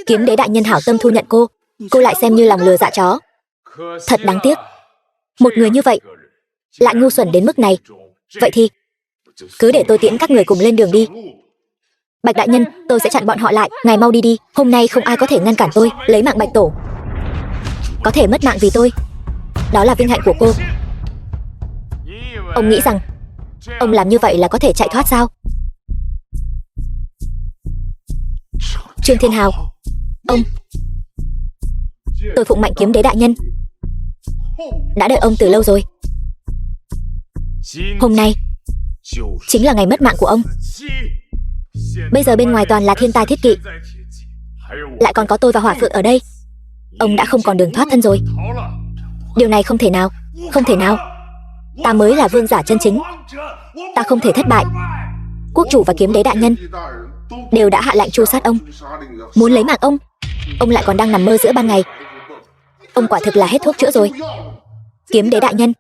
Kiếm Đế đại nhân hảo tâm thu nhận cô lại xem như lòng lừa dạ chó. Thật đáng tiếc, một người như vậy lại ngu xuẩn đến mức này. Vậy thì cứ để tôi tiễn các người cùng lên đường đi. Bạch đại nhân, tôi sẽ chặn bọn họ lại. Ngài mau đi đi, hôm nay không ai có thể ngăn cản tôi lấy mạng Bạch Tổ. Có thể mất mạng vì tôi, đó là vinh hạnh của cô. Ông nghĩ rằng ông làm như vậy là có thể chạy thoát sao? Trương Thiên Hào, ông, tôi phụng mệnh Kiếm Đế đại nhân, đã đợi ông từ lâu rồi. Hôm nay chính là ngày mất mạng của ông. Bây giờ bên ngoài toàn là thiên tai thiết kỵ, lại còn có tôi và Hỏa Phượng ở đây. Ông đã không còn đường thoát thân rồi. Điều này không thể nào, không thể nào. Ta mới là vương giả chân chính, ta không thể thất bại. Quốc chủ và Kiếm Đế đại nhân đều đã hạ lệnh tru sát ông, muốn lấy mạng ông lại còn đang nằm mơ giữa ban ngày. Ông quả thực là hết thuốc chữa rồi. Kiếm Đế đại nhân,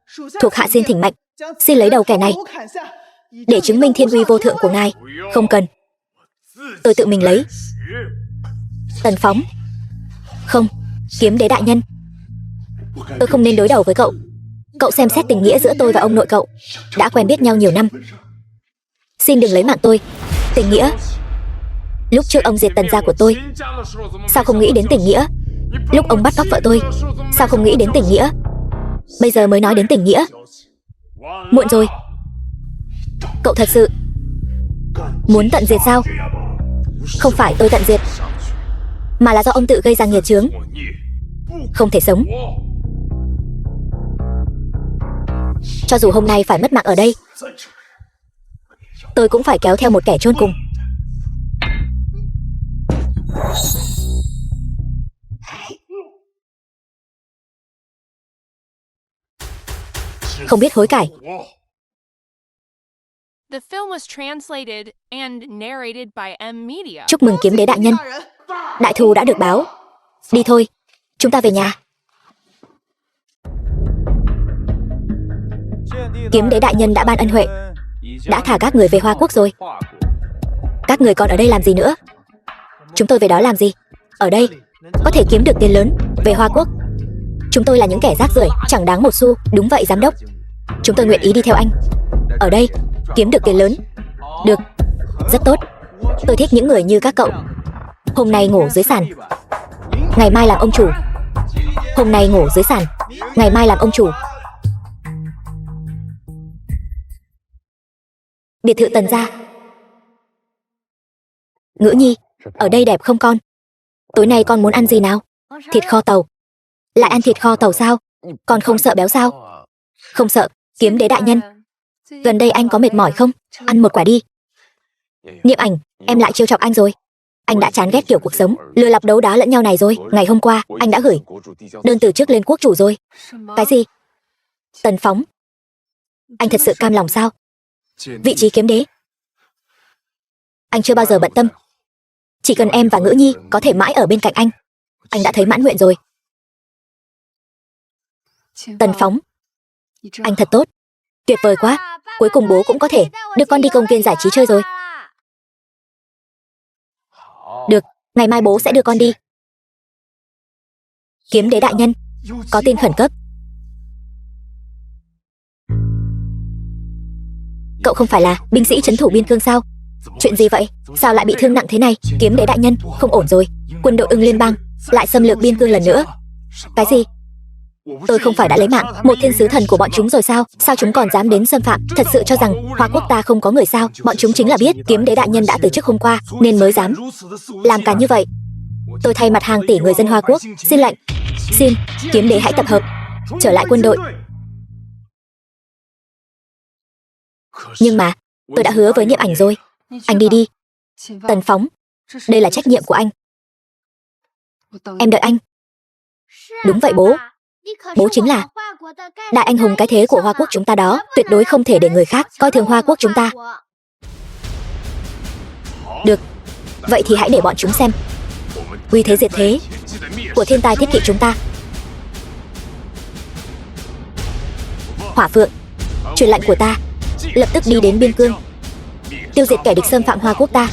thuộc hạ xin thỉnh mệnh, xin lấy đầu kẻ này để chứng minh thiên uy vô thượng của ngài. Không cần, tôi tự mình lấy. Tần Phóng, không. Kiếm Đế đại nhân, tôi không nên đối đầu với cậu. Cậu xem xét tình nghĩa giữa tôi và ông nội cậu, đã quen biết nhau nhiều năm. Xin đừng lấy mạng tôi. Tình nghĩa, lúc trước ông diệt Tần gia của tôi, sao không nghĩ đến tình nghĩa? Lúc ông bắt cóc vợ tôi, sao không nghĩ đến tình nghĩa? Bây giờ mới nói đến tình nghĩa, muộn rồi. Cậu thật sự muốn tận diệt sao? Không phải tôi tận diệt, mà là do ông tự gây ra nghiệt chướng, không thể sống. Cho dù hôm nay phải mất mạng ở đây, tôi cũng phải kéo theo một kẻ chôn cùng. Không biết hối cải. The film was translated and narrated by M Media. Chúc mừng Kiếm Đế đại nhân, đại thù đã được báo. Đi thôi, chúng ta về nhà. Kiếm Đế đại nhân đã ban ân huệ, đã thả các người về Hoa Quốc rồi. Các người còn ở đây làm gì nữa? Chúng tôi về đó làm gì? Ở đây có thể kiếm được tiền lớn. Về Hoa Quốc, chúng tôi là những kẻ rác rưởi, chẳng đáng một xu. Đúng vậy giám đốc, chúng tôi nguyện ý đi theo anh. Ở đây kiếm được tiền lớn. Được, rất tốt. Tôi thích những người như các cậu. Hôm nay ngủ dưới sàn, ngày mai làm ông chủ. Hôm nay ngủ dưới sàn, ngày mai làm ông chủ. Biệt thự Tần gia. Ngữ nhi, ở đây đẹp không con? Tối nay con muốn ăn gì nào? Thịt kho tàu. Lại ăn thịt kho tàu sao? Con không sợ béo sao? Không sợ, kiếm đế đại nhân. Gần đây anh có mệt mỏi không? Ăn một quả đi. Niệm Ảnh, em lại trêu chọc anh rồi. Anh đã chán ghét kiểu cuộc sống lừa lọc đấu đá lẫn nhau này rồi. Ngày hôm qua anh đã gửi đơn từ chức lên quốc chủ rồi. Cái gì? Tần Phóng, anh thật sự cam lòng sao? Vị trí kiếm đế anh chưa bao giờ bận tâm. Chỉ cần em và Ngữ Nhi có thể mãi ở bên cạnh anh đã thấy mãn nguyện rồi. Tần Phóng, anh thật tốt. Tuyệt vời quá. Cuối cùng bố cũng có thể đưa con đi công viên giải trí chơi rồi. Được, ngày mai bố sẽ đưa con đi. Kiếm đế đại nhân, có tin khẩn cấp. Cậu không phải là binh sĩ trấn thủ biên cương sao? Chuyện gì vậy? Sao lại bị thương nặng thế này? Kiếm đế đại nhân, không ổn rồi. Quân đội Ưng Liên bang lại xâm lược biên cương lần nữa. Cái gì? Tôi không phải đã lấy mạng một thiên sứ thần của bọn chúng rồi sao? Sao chúng còn dám đến xâm phạm? Thật sự cho rằng Hoa Quốc ta không có người sao? Bọn chúng chính là biết kiếm đế đại nhân đã từ chức hôm qua nên mới dám làm cả như vậy. Tôi thay mặt hàng tỷ người dân Hoa Quốc xin lệnh, xin kiếm đế hãy tập hợp trở lại quân đội. Nhưng mà tôi đã hứa với Niệm Ảnh rồi. Anh đi đi. Tần Phóng, đây là trách nhiệm của anh. Em đợi anh. Đúng vậy bố. Bố chính là đại anh hùng cái thế của Hoa Quốc chúng ta đó. Tuyệt đối không thể để người khác coi thường Hoa Quốc chúng ta. Được, vậy thì hãy để bọn chúng xem uy thế diệt thế của thiên tài thiết kỵ chúng ta. Hỏa Phượng, truyền lệnh của ta, lập tức đi đến biên cương, tiêu diệt kẻ địch xâm phạm Hoa Quốc ta.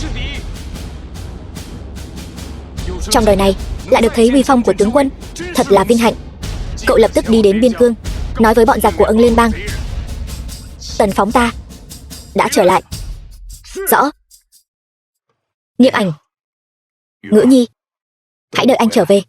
Trong đời này lại được thấy uy phong của tướng quân, thật là vinh hạnh. Cậu lập tức đi đến biên cương, nói với bọn giặc của Ưng Liên bang, Tần Phóng ta đã trở lại. Rõ. Niệm Ảnh, Ngữ Nhi, hãy đợi anh trở về.